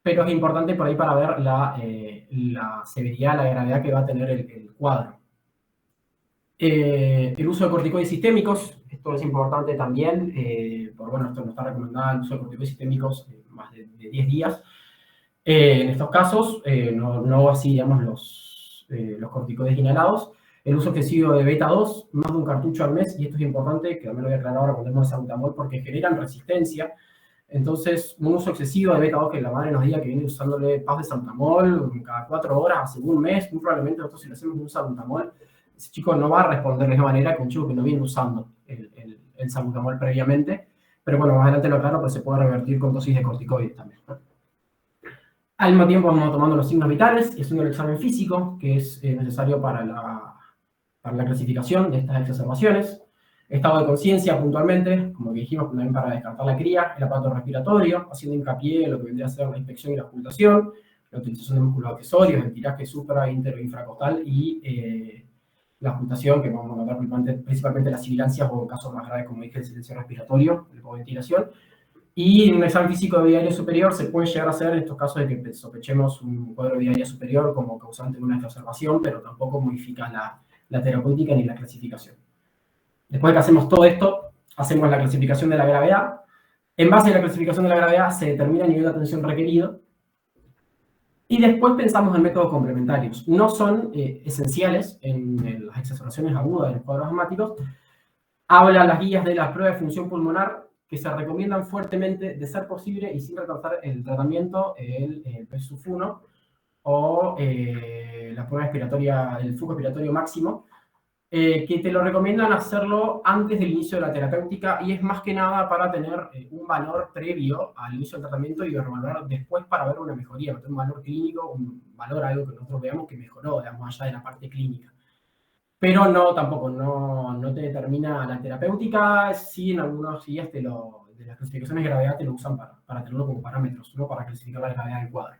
pero es importante por ahí para ver la severidad, la gravedad que va a tener el cuadro. El uso de corticoides sistémicos, esto es importante también, bueno, esto no está recomendado el uso de corticoides sistémicos más de 10 días. En estos casos, no así, digamos, los corticoides inhalados. El uso excesivo de beta-2, más de un cartucho al mes, y esto es importante, que también lo voy a aclarar ahora cuando hablemos de salbutamol, porque generan resistencia. Entonces, un uso excesivo de beta-2, que la madre nos diga que viene usándole paz de salbutamol cada 4 horas, hace un mes, muy probablemente nosotros si le hacemos un salbutamol, ese chico no va a responder de esa manera que un chico que no viene usando el salbutamol previamente, pero bueno, más adelante lo aclaro, pues se puede revertir con dosis de corticoides también, ¿no? Al mismo tiempo vamos tomando los signos vitales y haciendo el examen físico, que es necesario para la clasificación de estas exacerbaciones. Estado de conciencia puntualmente, como que dijimos, también para descartar la cría, el aparato respiratorio, haciendo hincapié en lo que vendría a ser la inspección y la ocultación, la utilización de músculos accesorios, el tiraje supra, inter o infracostal y la ocultación, que vamos a notar principalmente las sibilancias o casos más graves, como dije, el silencio respiratorio, la hipoventilación. Y en un examen físico de vía aérea superior se puede llegar a hacer en estos casos de que sospechemos un cuadro de vía aérea superior como causante de una exacerbación, pero tampoco modifica la terapéutica ni la clasificación. Después de que hacemos todo esto, hacemos la clasificación de la gravedad. En base a la clasificación de la gravedad se determina el nivel de atención requerido. Y después pensamos en métodos complementarios. No son esenciales en las exacerbaciones agudas de los cuadros asmáticos. Hablan las guías de la prueba de función pulmonar que se recomiendan fuertemente, de ser posible y sin retrasar el tratamiento, el PSUF1 o la prueba expiratoria, el flujo expiratorio máximo, que te lo recomiendan hacerlo antes del inicio de la terapéutica y es más que nada para tener un valor previo al inicio del tratamiento y evaluar después para ver una mejoría, no tener un valor clínico, un valor, algo que nosotros veamos que mejoró, digamos, allá de la parte clínica. Pero no, tampoco, no te determina la terapéutica, sí en algunos días de las clasificaciones de gravedad te lo usan para tenerlo como parámetros, no para clasificar la gravedad del cuadro.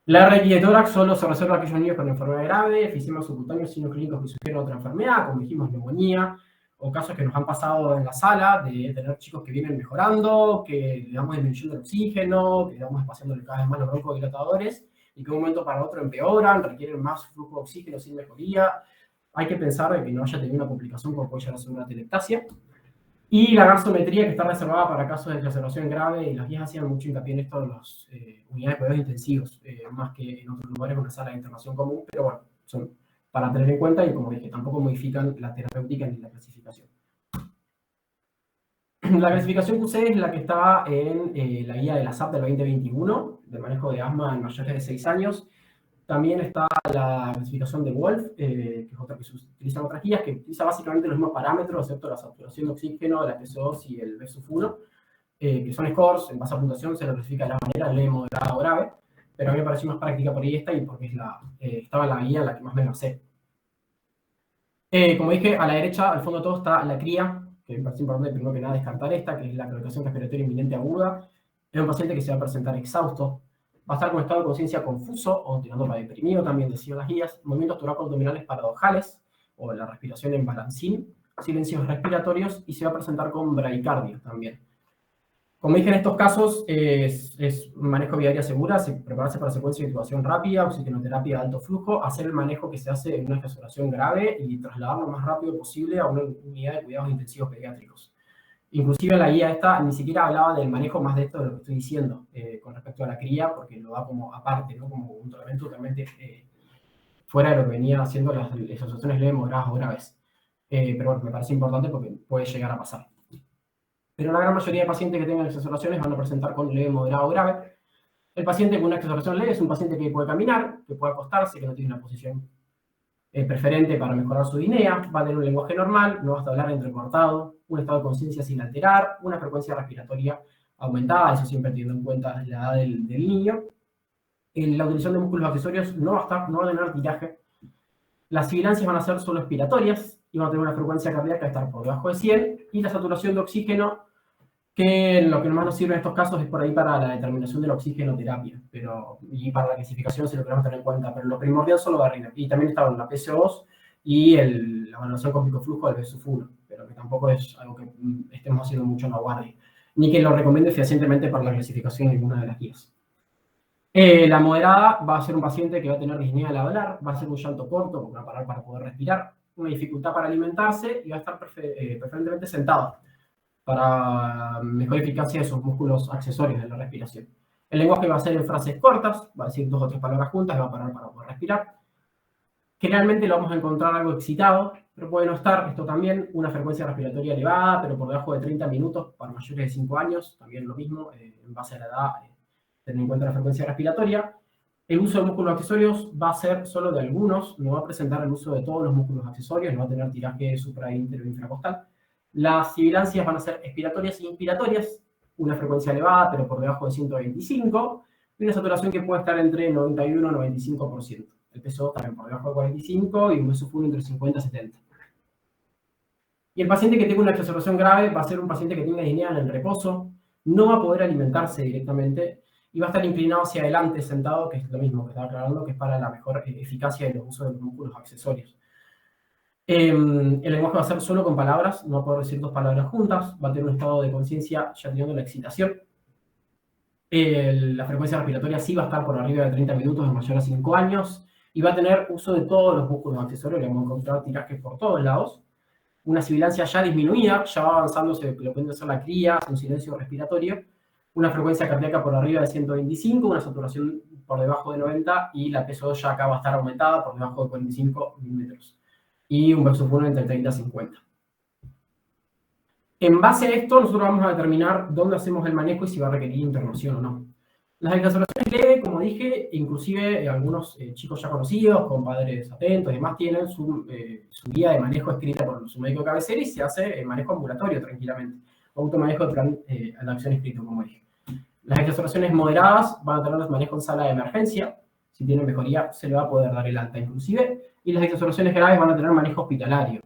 La RX de tórax solo se reserva a aquellos niños con enfermedad grave, enfisema subcutáneo, signos clínicos que sugieren otra enfermedad, como dijimos, neumonía, o casos que nos han pasado en la sala de tener chicos que vienen mejorando, que le damos disminución del oxígeno, que le damos espaciándole cada vez más los broncodilatadores, y que de un momento para otro empeoran, requieren más flujo de oxígeno sin mejoría. Hay que pensar de que no haya tenido una complicación como puede llegar a ser una telectasia. Y la gasometría, que está reservada para casos de exacerbación grave, y las guías hacían mucho hincapié en esto de las unidades de cuidados intensivos, más que en otros lugares, una sala de internación común, pero bueno, son para tener en cuenta y como dije, tampoco modifican la terapéutica ni la clasificación. La clasificación QC es la que está en la guía de la SAP del 2021, de manejo de asma en mayores de 6 años. También está la clasificación de Wolf, que es otra que se utiliza en otras guías, que utiliza básicamente los mismos parámetros, excepto la saturación de oxígeno, la PSO2 y el BSUF1, que son scores, en base a puntuación se lo clasifica de la manera leve, moderada o grave, pero a mí me pareció más práctica por ahí esta y porque estaba en la guía en la que más me basé. Como dije, a la derecha, al fondo de todo, está la cría, que me parece importante primero que nada descartar esta, que es la colocación respiratoria inminente aguda. Es un paciente que se va a presentar exhausto, va a estar con estado de conciencia confuso o tirando para deprimido, también decían las guías, movimientos toracoabdominales paradojales o la respiración en balancín, silencios respiratorios y se va a presentar con bradicardia también. Como dije, en estos casos es un manejo vía aérea segura, prepararse para secuencia de intubación rápida, oxigenoterapia de alto flujo, hacer el manejo que se hace en una exasperación grave y trasladarlo lo más rápido posible a una unidad de cuidados intensivos pediátricos. Inclusive la guía esta ni siquiera hablaba del manejo más de esto de lo que estoy diciendo con respecto a la cría, porque lo da como aparte, ¿no? Como un tratamiento totalmente fuera de lo que venía haciendo las asociaciones leves, moderadas o graves. Pero bueno, me parece importante porque puede llegar a pasar. Pero la gran mayoría de pacientes que tengan exacerbaciones van a presentar con leve, moderado o grave. El paciente con una exacerbación leve es un paciente que puede caminar, que puede acostarse, que no tiene una posición preferente para mejorar su dinea, va a tener un lenguaje normal, no va a hablar entrecortado, un estado de conciencia sin alterar, una frecuencia respiratoria aumentada, eso siempre teniendo en cuenta la edad del niño. La utilización de músculos accesorios no va a tener tiraje. Las sibilancias van a ser solo expiratorias y van a tener una frecuencia cardíaca estar por debajo de 100 y la saturación de oxígeno, que lo que más nos sirve en estos casos es por ahí para la determinación de la oxigenoterapia y para la clasificación si lo queremos tener en cuenta, pero lo primordial solo de arriba. Y también está la PCO2 y la evaluación con picoflujo del BSUF1, pero que tampoco es algo que estemos haciendo mucho en la guardia, ni que lo recomiende fehacientemente para la clasificación en ninguna de las guías. La moderada va a ser un paciente que va a tener disnea al hablar, va a ser un llanto corto, porque va a parar para poder respirar, una dificultad para alimentarse y va a estar preferentemente sentado para mejor eficacia de sus músculos accesorios de la respiración. El lenguaje va a ser en frases cortas, va a decir 2 o 3 palabras juntas y va a parar para poder respirar. Generalmente lo vamos a encontrar algo excitado, pero puede no estar, esto también, una frecuencia respiratoria elevada, pero por debajo de 30 minutos para mayores de 5 años, también lo mismo, en base a la edad, tener en cuenta la frecuencia respiratoria. El uso de músculos accesorios va a ser solo de algunos, no va a presentar el uso de todos los músculos accesorios, no va a tener tiraje supra, inter o infracostal. Las sibilancias van a ser expiratorias e inspiratorias, una frecuencia elevada, pero por debajo de 125, y una saturación que puede estar entre 91 y 95%. El peso también por debajo de 45 y un BSUF1 entre 50 y 70. Y el paciente que tenga una exacerbación grave va a ser un paciente que tenga disnea en el reposo, no va a poder alimentarse directamente y va a estar inclinado hacia adelante sentado, que es lo mismo que estaba aclarando, que es para la mejor eficacia de los usos de los músculos accesorios. El lenguaje va a ser solo con palabras, no va a poder decir 2 palabras juntas, va a tener un estado de conciencia ya teniendo la excitación. La frecuencia respiratoria sí va a estar por arriba de 30 minutos en mayor a 5 años y va a tener uso de todos los músculos accesorios, le vamos a encontrar tirajes por todos lados. Una sibilancia ya disminuida, ya va avanzando, lo puede hacer la cría, un silencio respiratorio, una frecuencia cardíaca por arriba de 125, una saturación por debajo de 90 y la PSO2 ya acá va a estar aumentada por debajo de 45 milímetros. Y un BSUF1 entre 30 y 50. En base a esto, nosotros vamos a determinar dónde hacemos el manejo y si va a requerir internación o no. Las exacerbaciones leves, como dije, inclusive algunos chicos ya conocidos, con padres atentos y demás, tienen su guía de manejo escrita por su médico de cabecera y se hace el manejo ambulatorio tranquilamente. Automanejo de plan de acción escrito, como dije. Las exacerbaciones moderadas van a tener manejo en sala de emergencia. Si tienen mejoría, se le va a poder dar el alta inclusive. Y las exacerbaciones graves van a tener manejo hospitalario.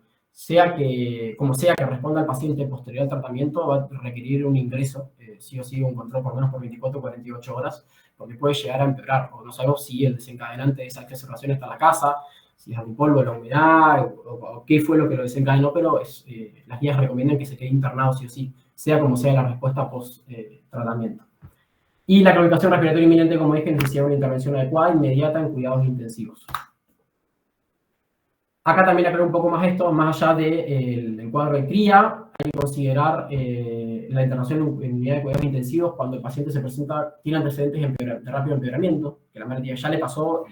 Como sea que responda al paciente posterior al tratamiento, va a requerir un ingreso, sí o sí, un control por lo menos por 24 o 48 horas, porque puede llegar a empeorar. O no sabemos si el desencadenante de esa exacerbación está en la casa, si es el polvo, la humedad, o qué fue lo que lo desencadenó, pero las guías recomiendan que se quede internado sí o sí, sea como sea la respuesta post-tratamiento. Y la colocación respiratoria inminente, como dije, necesita una intervención adecuada, inmediata en cuidados intensivos. Acá también aclaro un poco más esto, más allá del cuadro de cría, hay que considerar la internación en unidad de cuidados intensivos cuando el paciente tiene antecedentes de rápido empeoramiento, que la madre ya le pasó,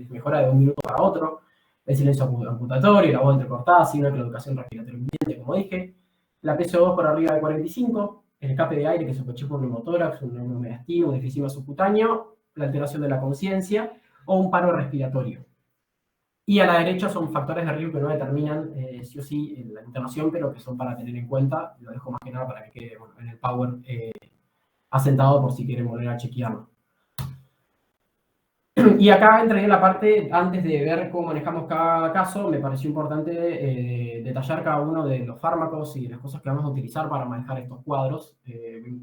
mejora de un minuto para otro, el silencio amputatorio, la voz entrecortada, signo de claudicación respiratoria inminente, como dije, la PSO2 por arriba de 45, el escape de aire que sospeché por un neumotórax, un neumomedastino, un efisema subcutáneo, la alteración de la conciencia o un paro respiratorio. Y a la derecha son factores de riesgo que no determinan sí o sí la internación, pero que son para tener en cuenta. Lo dejo más que nada para que quede en el Power asentado por si quieren volver a chequearlo. Y acá entraría la parte, antes de ver cómo manejamos cada caso, me pareció importante detallar cada uno de los fármacos y las cosas que vamos a utilizar para manejar estos cuadros.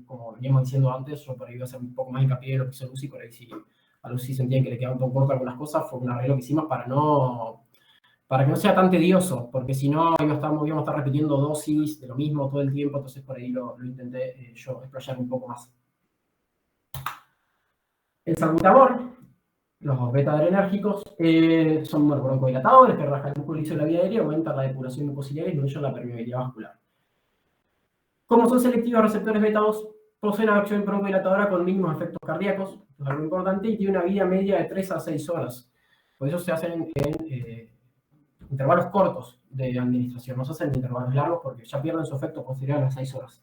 Como veníamos diciendo antes, yo por ahí iba a hacer un poco más hincapié en lo que hizo Lucy, por ahí si a Lucy sentían que le quedaba un poco corto algunas cosas, fue un arreglo que hicimos para que no sea tan tedioso, porque si no íbamos a estar repitiendo dosis de lo mismo todo el tiempo, entonces por ahí lo intenté yo explayar un poco más. El salbutamol, los beta-adrenérgicos, son broncodilatadores que relajan el músculo liso de la vía aérea, aumentan la depuración mucociliar y disminuyen la permeabilidad vascular. Como son selectivos receptores beta-2, poseen acción broncodilatadora con mínimos efectos cardíacos, esto es algo importante, y tiene una vida media de 3 a 6 horas. Por eso se hacen en intervalos cortos de administración, no se hacen en intervalos largos porque ya pierden su efecto posterior a las 6 horas.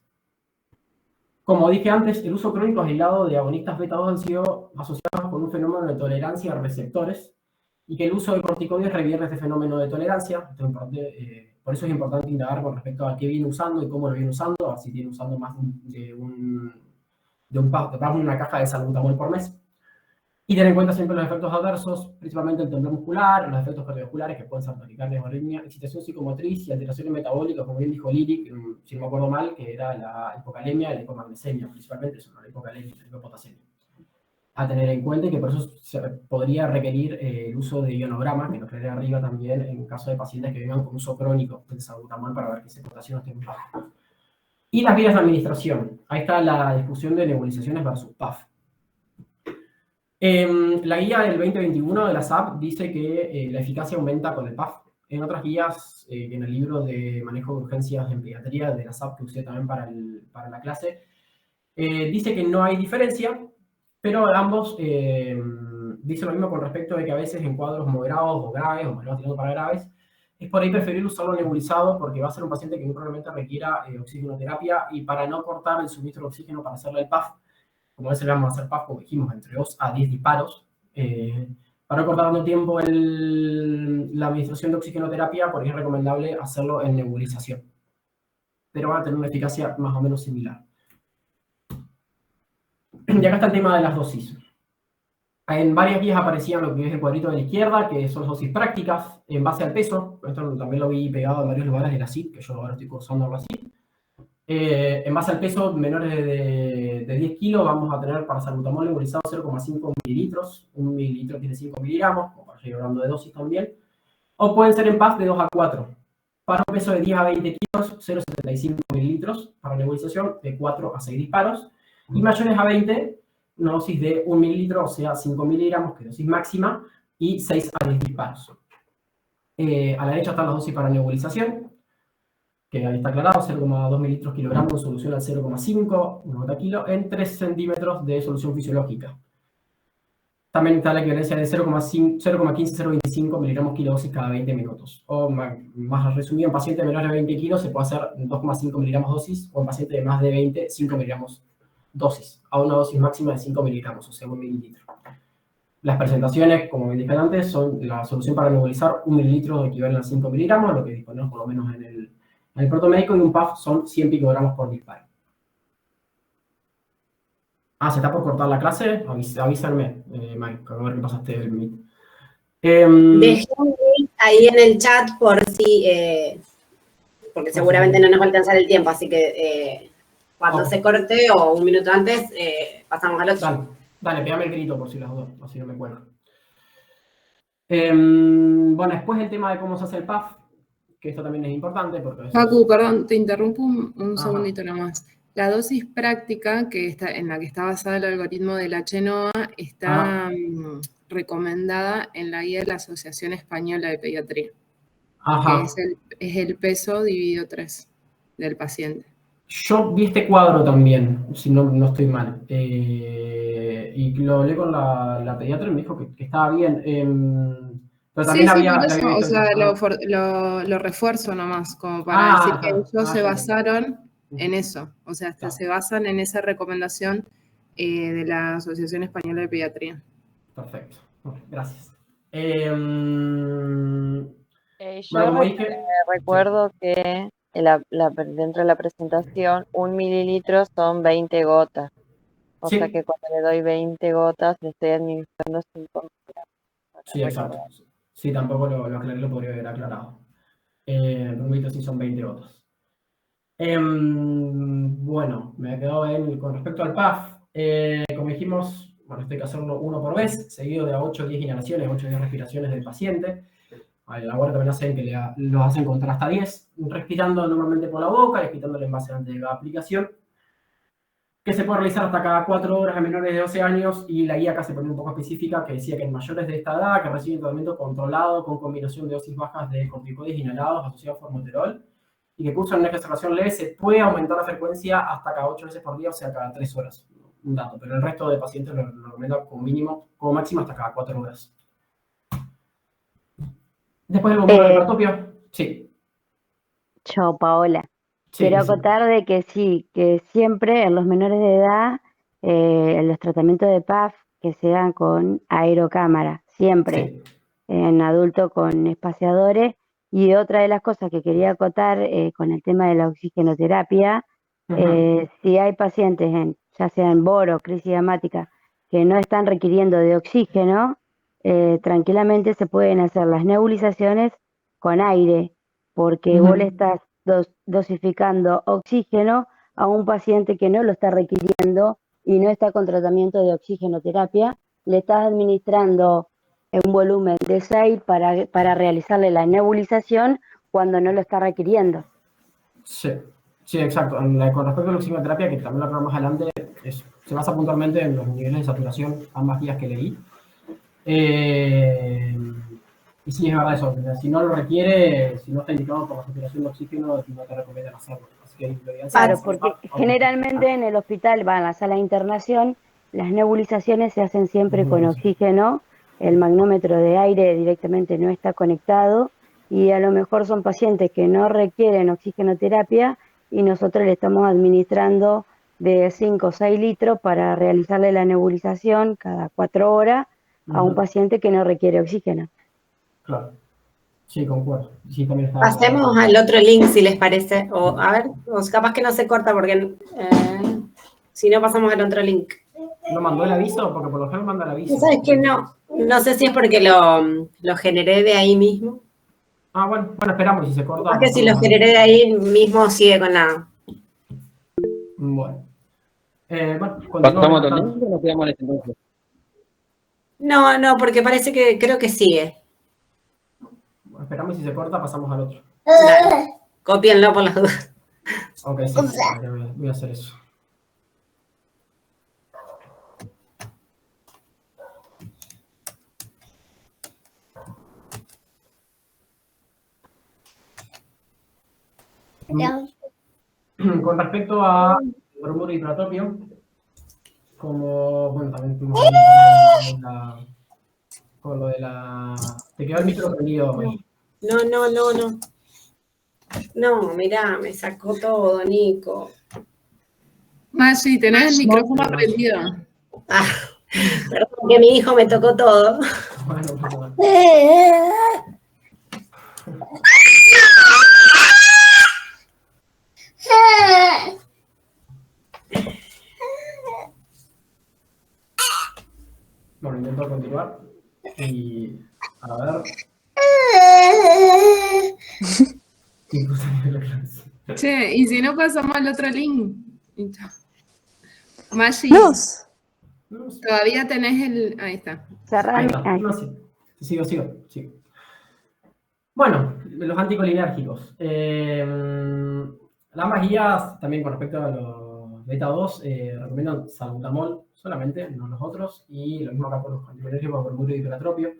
Como dije antes, el uso crónico aislado de agonistas beta-2 han sido asociados con un fenómeno de tolerancia a receptores y que el uso de corticoides revierte este fenómeno de tolerancia. Por eso es importante indagar con respecto a qué viene usando y cómo lo viene usando, a ver si viene usando más de una caja de salbutamol por mes. Y tener en cuenta siempre los efectos adversos, principalmente el temblor muscular, los efectos cardiovasculares que pueden ser taquicardia o arritmia, excitación psicomotriz y alteraciones metabólicas, como bien dijo Lili, si no me acuerdo mal, que era la hipocalemia y la hipomagnesemia, principalmente eso, la hipocalemia y la hipopotasemia. A tener en cuenta que por eso se podría requerir el uso de ionogramas, que lo crearé arriba también, en caso de pacientes que vengan con uso crónico del salbutamol para ver que esa potasio no esté muy baja. Y las vías de administración. Ahí está la discusión de nebulizaciones versus PAF. La guía del 2021 de la SAP dice que la eficacia aumenta con el PAF. En otras guías, en el libro de manejo de urgencias en pediatría de la SAP que usé también para la clase, dice que no hay diferencia, pero ambos dicen lo mismo con respecto de que a veces en cuadros moderados o graves, o moderados tirando para graves, es por ahí preferible usarlo nebulizado porque va a ser un paciente que muy probablemente requiera oxigenoterapia y para no cortar el suministro de oxígeno para hacerle el PAF, como a veces le vamos a hacer PAF, como dijimos, entre 2 a 10 disparos, para no cortar tanto tiempo la administración de oxigenoterapia, porque es recomendable hacerlo en nebulización. Pero van a tener una eficacia más o menos similar. Y acá está el tema de las dosis. En varias guías aparecían lo que es el cuadrito de la izquierda, que son las dosis prácticas, en base al peso. Esto también lo vi pegado en varios lugares de la CIT, que yo ahora estoy cursando la CIT. En base al peso, menores de 10 kilos, vamos a tener para salbutamol nebulizado 0,5 mililitros. 1 mililitro tiene 5 miligramos, como para seguir hablando de dosis también. O pueden ser en PAF de 2 a 4. Para un peso de 10 a 20 kilos, 0,75 mililitros. Para nebulización, de 4 a 6 disparos. Y mayores a 20, una dosis de 1 mililitro, o sea, 5 miligramos, que es dosis máxima, y 6 a 10 disparos. A la derecha están las dosis para nebulización, que ahí está aclarado, 0,2 mililitros kilogramos en solución al 0,5, 1 kilo, en 3 centímetros de solución fisiológica. También está la equivalencia de 0,15-0,25 miligramos kilodosis cada 20 minutos. O más resumido, en paciente de menores de 20 kilos se puede hacer 2,5 miligramos dosis, o en paciente de más de 20, 5 miligramos dosis, a una dosis máxima de 5 miligramos, o sea, 1 mililitro. Las presentaciones, como dije antes, son la solución para nebulizar 1 mililitro equivalen a 5 miligramos, lo que disponemos por lo menos en el protomédico, y un PAF son 100 picogramos por disparo. ¿Se está por cortar la clase? Avísenme, Mike, a ver qué pasaste el Meet. Dejé un link ahí en el chat por si, porque seguramente no nos va a alcanzar el tiempo, así que cuando se corte o un minuto antes, pasamos al otro. Dale, pégame el grito por si las dudas, así no me cuelgo. Bueno, después el tema de cómo se hace el PAF, que esto también es importante. Porque Facu, perdón, te interrumpo un segundito nomás. La dosis práctica en la que está basada el algoritmo de la Chenoa está recomendada en la guía de la Asociación Española de Pediatría. Que es el peso dividido 3 del paciente. Yo vi este cuadro también, si no estoy mal. Y lo hablé con la pediatra y me dijo que estaba bien. Pero también había... por eso, o sea, lo refuerzo nomás, como para decir que ellos se basaron en eso. O sea, hasta se basan en esa recomendación de la Asociación Española de Pediatría. Perfecto. Gracias. Yo recuerdo que dentro de la presentación, 1 mililitro son 20 gotas. cosa Sí. que cuando le doy 20 gotas le estoy administrando 5 miligramos. Sí, exacto. Sí, tampoco lo aclaré, lo podría haber aclarado. Permito si son 20 gotas. Bueno, me ha quedado con respecto al PAF. Como dijimos, bueno, esto hay que hacerlo 1 por vez, seguido de 8 o 10 inhalaciones, 8 o 10 respiraciones del paciente. En la guardia también hacen que los hacen contar hasta 10, respirando normalmente por la boca y quitando el envase antes de cada aplicación, que se puede realizar hasta cada 4 horas a menores de 12 años, y la guía acá se pone un poco específica, que decía que en mayores de esta edad que reciben tratamiento controlado con combinación de dosis bajas de corticoides inhalados asociados a formoterol, y que cursan una exacerbación leve, se puede aumentar la frecuencia hasta cada 8 veces por día, o sea, cada 3 horas. Un dato, pero el resto de pacientes lo recomienda como mínimo, como máximo hasta cada 4 horas. Después del bombero de Pratopio, sí. Yo, Paola. Sí, Quiero sí. acotar de que sí, que siempre en los menores de edad, los tratamientos de PAF que sean con aerocámara, siempre. Sí. En adulto con espaciadores. Y otra de las cosas que quería acotar con el tema de la oxigenoterapia, si hay pacientes, ya sea en BOR o crisis asmática, que no están requiriendo de oxígeno, tranquilamente se pueden hacer las nebulizaciones con aire, porque vos le estás dosificando oxígeno a un paciente que no lo está requiriendo y no está con tratamiento de oxigenoterapia, le estás administrando un volumen de 6 para realizarle la nebulización cuando no lo está requiriendo. Sí, sí, exacto. Con respecto a la oxigenoterapia, que también lo hablamos más adelante, se basa puntualmente en los niveles de saturación, ambas guías que leí. Y sí, es verdad eso. Si no lo requiere, si no está indicado por la saturación de oxígeno, no te recomiendan hacerlo. Así que Claro, porque generalmente en el hospital, va a la sala de internación, las nebulizaciones se hacen siempre con oxígeno, el magnómetro de aire directamente no está conectado y a lo mejor son pacientes que no requieren oxigenoterapia y nosotros le estamos administrando de 5 o 6 litros para realizarle la nebulización cada 4 horas a un paciente que no requiere oxígeno. Claro. Sí, concuerdo. Sí, también está. Pasemos al otro link, si les parece. O, a ver, capaz que no se corta porque si no pasamos al otro link. ¿No mandó el aviso? Porque por lo general manda el aviso. ¿Sabes qué? No sé si es porque lo generé de ahí mismo. Ah, bueno, esperamos si se corta. Es que si lo generé de ahí mismo sigue con la... Bueno. ¿Pasamos a otro link o nos quedamos en este entonces? No, porque parece que creo que sigue. Bueno, esperamos si se corta, pasamos al otro. Dale. Cópienlo por las dudas. Ok, sí, voy a hacer eso. Con respecto a bromuro y pratopio, como, bueno, también tuvimos con lo de la... Te quedó el micro prendido. No. No, mirá, me sacó todo, Nico. Maggi, tenés el micrófono prendido. Ah, perdón que mi hijo me tocó todo. Bueno, Bueno, intento continuar. Y a ver. Che, y si no pasamos al otro link. Maggi, todavía tenés el... Ahí está. Ahí está. No, sí. Sigo. Bueno, los anticolinérgicos. Ambas guías, también con respecto a los beta 2, recomiendan salbutamol solamente, no los otros, y lo mismo acá por los anticolinérgicos, por bromuro y hiperatropio,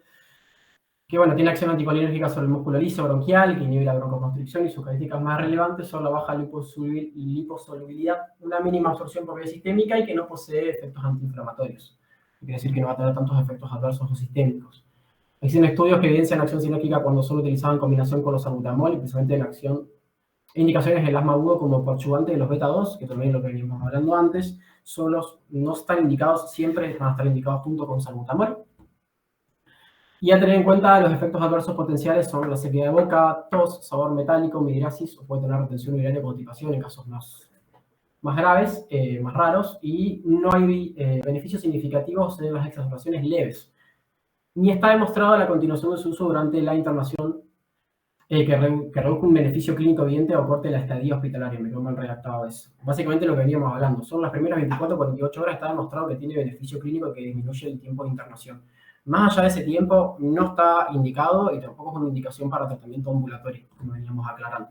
que bueno, tiene acción anticolinérgica sobre el músculo liso bronquial, que inhibe la broncoconstricción, y sus características más relevantes son la baja liposolubilidad, una mínima absorción por vía sistémica y que no posee efectos antiinflamatorios. Quiere decir que no va a tener tantos efectos adversos o sistémicos. Existen estudios que evidencian acción sinérgica cuando son utilizados en combinación con los salbutamol, y precisamente en acción indicaciones del asma agudo como coadyuvante de los beta 2, que también lo que veníamos hablando antes, no están indicados, siempre van a estar indicados junto con salbutamol. Y a tener en cuenta los efectos adversos potenciales son la sequedad de boca, tos, sabor metálico, midriasis, o puede tener retención urinaria o constipación en casos más más graves, más raros, y no hay beneficios significativos en las exacerbaciones leves. Ni está demostrado la continuación de su uso durante la internación que reduzca un beneficio clínico evidente o corte la estadía hospitalaria. Me quedó mal redactado eso. Básicamente lo que veníamos hablando. Son las primeras 24 o 48 horas está demostrado que tiene beneficio clínico que disminuye el tiempo de internación. Más allá de ese tiempo no está indicado y tampoco es una indicación para tratamiento ambulatorio, como veníamos aclarando.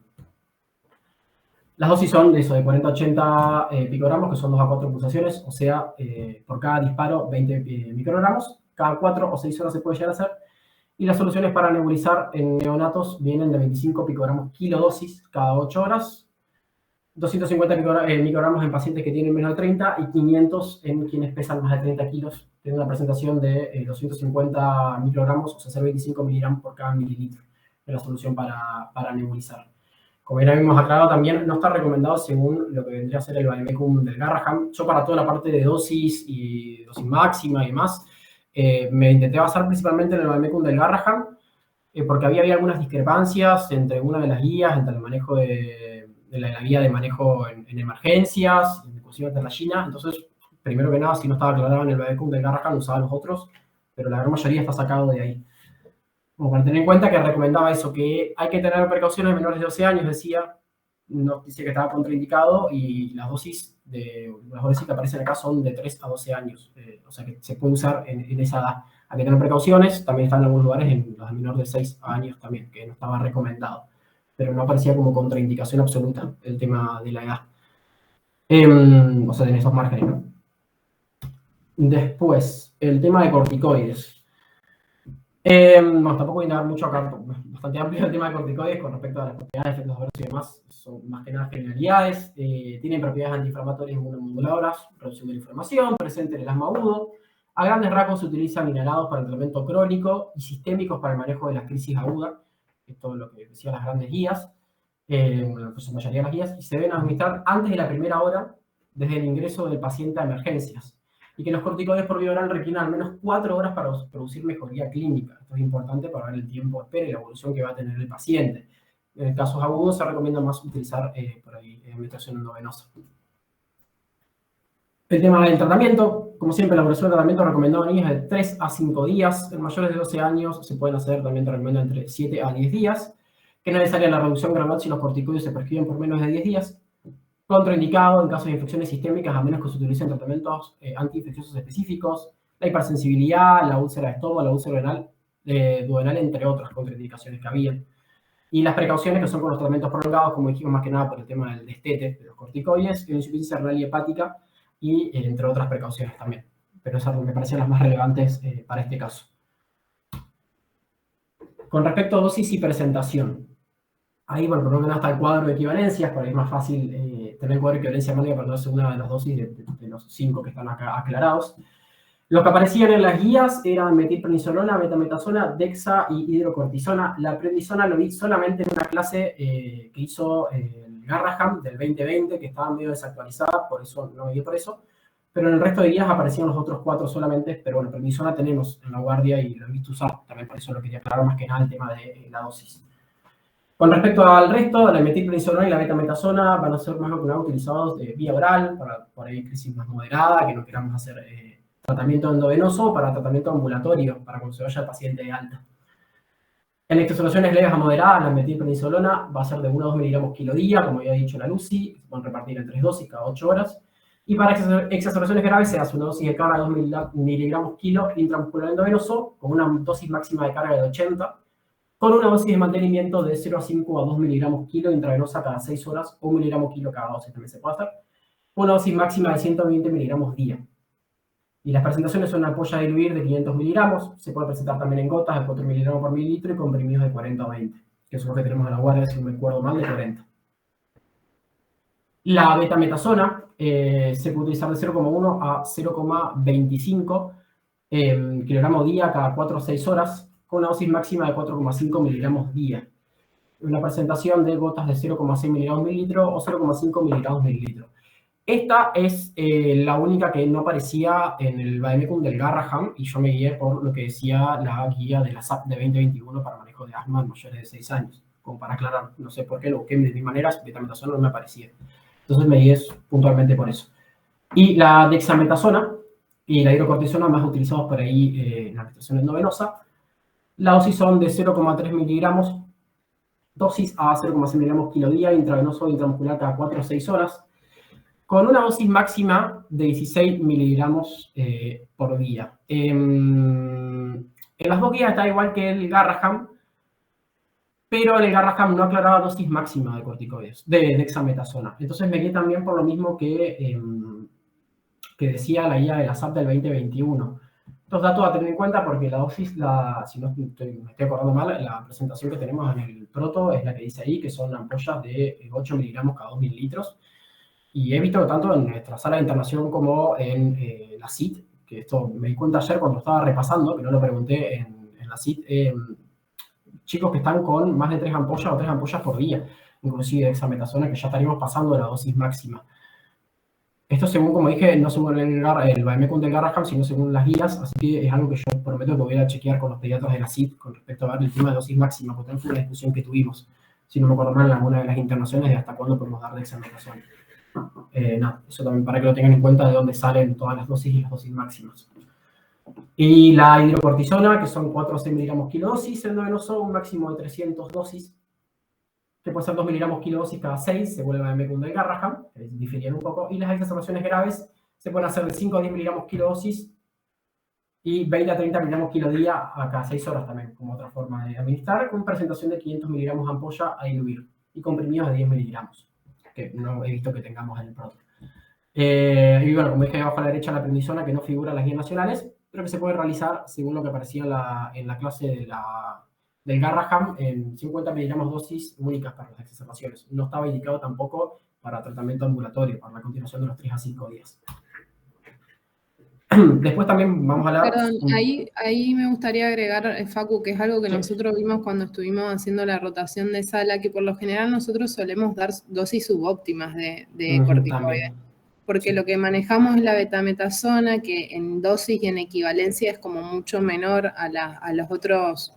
Las dosis son de eso, de 40 a 80 picogramos, que son 2 a 4 pulsaciones, o sea, por cada disparo 20 microgramos. Cada 4 o 6 horas se puede llegar a hacer. Y las soluciones para nebulizar en neonatos vienen de 25 picogramos kilodosis cada 8 horas, 250 microgramos en pacientes que tienen menos de 30 y 500 en quienes pesan más de 30 kilos. Tiene una presentación de 250 microgramos, o sea, 25 miligramos por cada mililitro de la solución para nebulizar. Como ya habíamos aclarado también, no está recomendado según lo que vendría a ser el vademecum del Garraham. Yo para toda la parte de dosis y dosis máxima y demás, me intenté basar principalmente en el vademecum del Garraham, porque había algunas discrepancias entre una de las guías, entre el manejo de la guía de manejo en emergencias, inclusive entre la China. Entonces, primero que nada, si no estaba aclarado en el vademecum del Garraham, usaba los otros, pero la gran mayoría está sacado de ahí. Como para tener en cuenta que recomendaba eso, que hay que tener precauciones menores de 12 años, decía, no dice que estaba contraindicado, y las dosis que aparecen acá son de 3 a 12 años, o sea que se puede usar en esa edad. Hay que tener precauciones, también están en algunos lugares en los menores de 6 años también, que no estaba recomendado, pero no aparecía como contraindicación absoluta el tema de la edad. O sea, en esos márgenes, ¿no? Después, el tema de corticoides. No, tampoco voy a indagar mucho acá, bastante amplio el tema de corticoides con respecto a las propiedades, efectos adversos y demás, son más que nada generalidades, tienen propiedades antiinflamatorias y inmunomoduladoras, reducción de la inflamación, presente en el asma agudo, a grandes rasgos se utilizan inhalados para el tratamiento crónico y sistémicos para el manejo de las crisis agudas, esto es lo que decían las grandes guías, pues la mayoría de las guías, y se deben administrar antes de la primera hora desde el ingreso del paciente a emergencias. Y que los corticoides por vía oral requieren al menos 4 horas para producir mejoría clínica. Esto es importante para ver el tiempo de espera y la evolución que va a tener el paciente. En casos agudos se recomienda más utilizar por ahí administración endovenosa. El tema del tratamiento, como siempre, la duración del tratamiento recomendado en niños es de 3 a 5 días. En mayores de 12 años se pueden hacer, también te recomiendo, entre 7 a 10 días. Que no es necesaria la reducción gradual si los corticoides se prescriben por menos de 10 días. Contraindicado en casos de infecciones sistémicas, a menos que se utilicen tratamientos antiinfecciosos específicos, la hipersensibilidad, la úlcera de estómago, la úlcera duodenal, entre otras contraindicaciones que había. Y las precauciones que son con los tratamientos prolongados, como dijimos, más que nada por el tema del destete de los corticoides, la insuficiencia renal y hepática, y entre otras precauciones también. Pero esas me parecen las más relevantes para este caso. Con respecto a dosis y presentación. Ahí, bueno, por lo menos está el cuadro de equivalencias, por ahí es más fácil tener el cuadro de equivalencia hemática para darse una de las dosis de los 5 que están acá aclarados. Los que aparecían en las guías eran metilprednisolona, betametasona, dexa y hidrocortisona. La prednisona lo vi solamente en una clase que hizo el Garraham del 2020, que estaba medio desactualizada, por eso no me dio por eso. Pero en el resto de guías aparecían los otros 4 solamente, pero bueno, prednisona tenemos en la guardia y lo he visto usar. También por eso lo quería aclarar más que nada el tema de la dosis. Con respecto al resto, la metilprednisolona y la betametasona van a ser más que nada utilizados de vía oral, para por ahí crisis más moderada, que no queramos hacer tratamiento endovenoso, para tratamiento ambulatorio, para cuando se vaya el paciente de alta. En estas soluciones leves a moderadas, la metilprednisolona va a ser de 1 a 2 miligramos kilo día, como había dicho la Lucy, se pueden repartir en 3 dosis cada 8 horas. Y para exacerbaciones graves se hace una dosis de carga de 2 miligramos kilo intramuscular endovenoso, con una dosis máxima de carga de 80, con una dosis de mantenimiento de 0 a 5 a 2 miligramos kilo intravenosa cada 6 horas, o 1 miligramo kilo cada 12 también se puede hacer, una dosis máxima de 120 miligramos día. Y las presentaciones son una ampolla de diluir de 500 miligramos, se puede presentar también en gotas de 4 miligramos por mililitro y comprimidos de 40 a 20, que son los que tenemos en la guardia, si no me acuerdo mal, de 40. La betametasona se puede utilizar de 0,1 a 0,25 kilogramos día cada 4 o 6 horas, con una dosis máxima de 4,5 miligramos día. Una presentación de gotas de 0,6 miligramos mililitro o 0,5 miligramos mililitro. Esta es la única que no aparecía en el vademecum del Garraham, y yo me guié por lo que decía la guía de la SAP de 2021 para manejo de asma en mayores de 6 años. Como para aclarar, no sé por qué lo busqué de mis maneras, betametasona no me aparecía. Entonces me guié puntualmente por eso. Y la dexametasona y la hidrocortisona más utilizados por ahí en la administración endovenosa. La dosis son de 0,3 miligramos, dosis a 0,6 miligramos kilo día, intravenoso o intramuscular cada 4 o 6 horas, con una dosis máxima de 16 miligramos por día. En las dos guías está igual que el Garraham, pero el Garraham no aclaraba dosis máxima de corticoides, de dexametasona. Entonces me guié también por lo mismo que decía la guía de la SAP del 2021. Estos datos a tener en cuenta porque la dosis, si no me estoy acordando mal, la presentación que tenemos en el proto es la que dice ahí, que son ampollas de 8 miligramos cada 2 mililitros. Y he visto tanto en nuestra sala de internación como en la CIT, que esto me di cuenta ayer cuando estaba repasando, que no lo pregunté en la CIT, chicos que están con más de 3 ampollas o 3 ampollas por día, inclusive de dexametasona, que ya estaríamos pasando la dosis máxima. Esto según, como dije, no según el Vaemecum del Garraham, sino según las guías, así que es algo que yo prometo que voy a chequear con los pediatras de la CIT con respecto a ver el tema de dosis máxima, porque también fue una discusión que tuvimos, si no me acuerdo mal, en alguna de las internaciones de hasta cuándo podemos dar dexametasona. No, eso también para que lo tengan en cuenta de dónde salen todas las dosis y las dosis máximas. Y la hidrocortisona, que son 4 o 6 miligramos kilodosis, endovenoso, un máximo de 300 dosis, que puede ser 2 miligramos kilodosis cada 6, según el Vaemecum del Garraham, que difieren un poco, y las exacerbaciones graves se pueden hacer de 5 a 10 miligramos kilodosis y 20 a 30 miligramos kilodía a cada 6 horas también, como otra forma de administrar, con presentación de 500 miligramos ampolla a diluir, y comprimidos de 10 miligramos, que no he visto que tengamos en el proto. Y bueno, como dije abajo a la derecha, la prednisona, que no figura en las guías nacionales, pero que se puede realizar, según lo que aparecía en la clase del Garraham, en 50 miligramos dosis únicas para las exacerbaciones. No estaba indicado tampoco para tratamiento ambulatorio, para la continuación de los 3 a 5 días. Después también vamos a hablar... Perdón, ahí me gustaría agregar, Facu, que es algo que nosotros vimos cuando estuvimos haciendo la rotación de sala, que por lo general nosotros solemos dar dosis subóptimas de corticoides. Porque lo que manejamos es la betametasona, que en dosis y en equivalencia es como mucho menor a los otros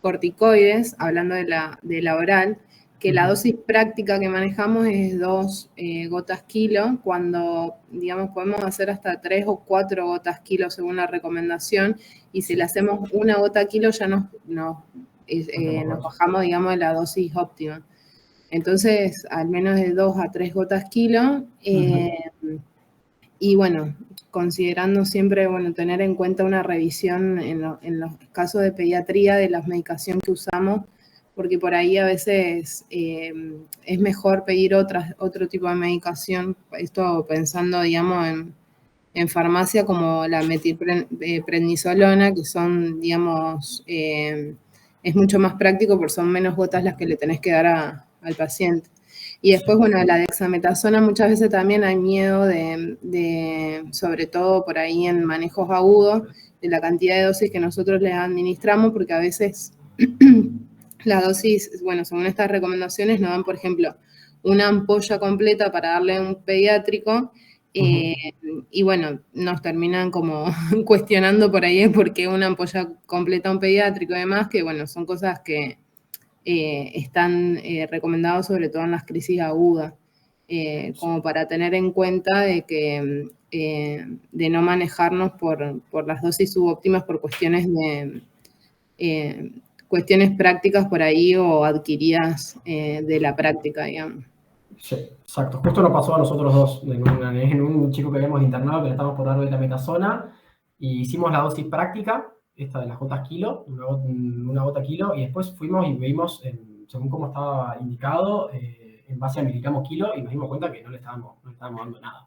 corticoides, hablando de la oral, que la dosis práctica que manejamos es 2 gotas kilo, cuando, digamos, podemos hacer hasta 3 o 4 gotas kilo según la recomendación, y si le hacemos 1 gota kilo ya nos bajamos, digamos, de la dosis óptima. Entonces, al menos de 2 a 3 gotas kilo, y bueno, considerando siempre, bueno, tener en cuenta una revisión en los casos de pediatría de la medicación que usamos, porque por ahí a veces es mejor pedir otro tipo de medicación, esto pensando, digamos, en farmacia como la metilprednisolona, que son, digamos, es mucho más práctico porque son menos gotas las que le tenés que dar al paciente. Y después, bueno, la dexametasona muchas veces también hay miedo sobre todo por ahí en manejos agudos, de la cantidad de dosis que nosotros les administramos, porque a veces la dosis, bueno, según estas recomendaciones, nos dan, por ejemplo, una ampolla completa para darle a un pediátrico, y bueno, nos terminan como cuestionando por ahí por qué una ampolla completa a un pediátrico y demás, que bueno, son cosas que están recomendados sobre todo en las crisis agudas, como para tener en cuenta de que de no manejarnos por las dosis subóptimas por cuestiones cuestiones prácticas por ahí o adquiridas de la práctica, digamos. Sí, exacto. Justo nos pasó a nosotros dos, en un chico que habíamos internado que le estábamos por dar betametasona, y hicimos la dosis práctica, esta de las gotas kilo, una gota kilo, y después fuimos y vimos, según cómo estaba indicado, en base a miligramos kilo, y nos dimos cuenta que no le estábamos dando nada.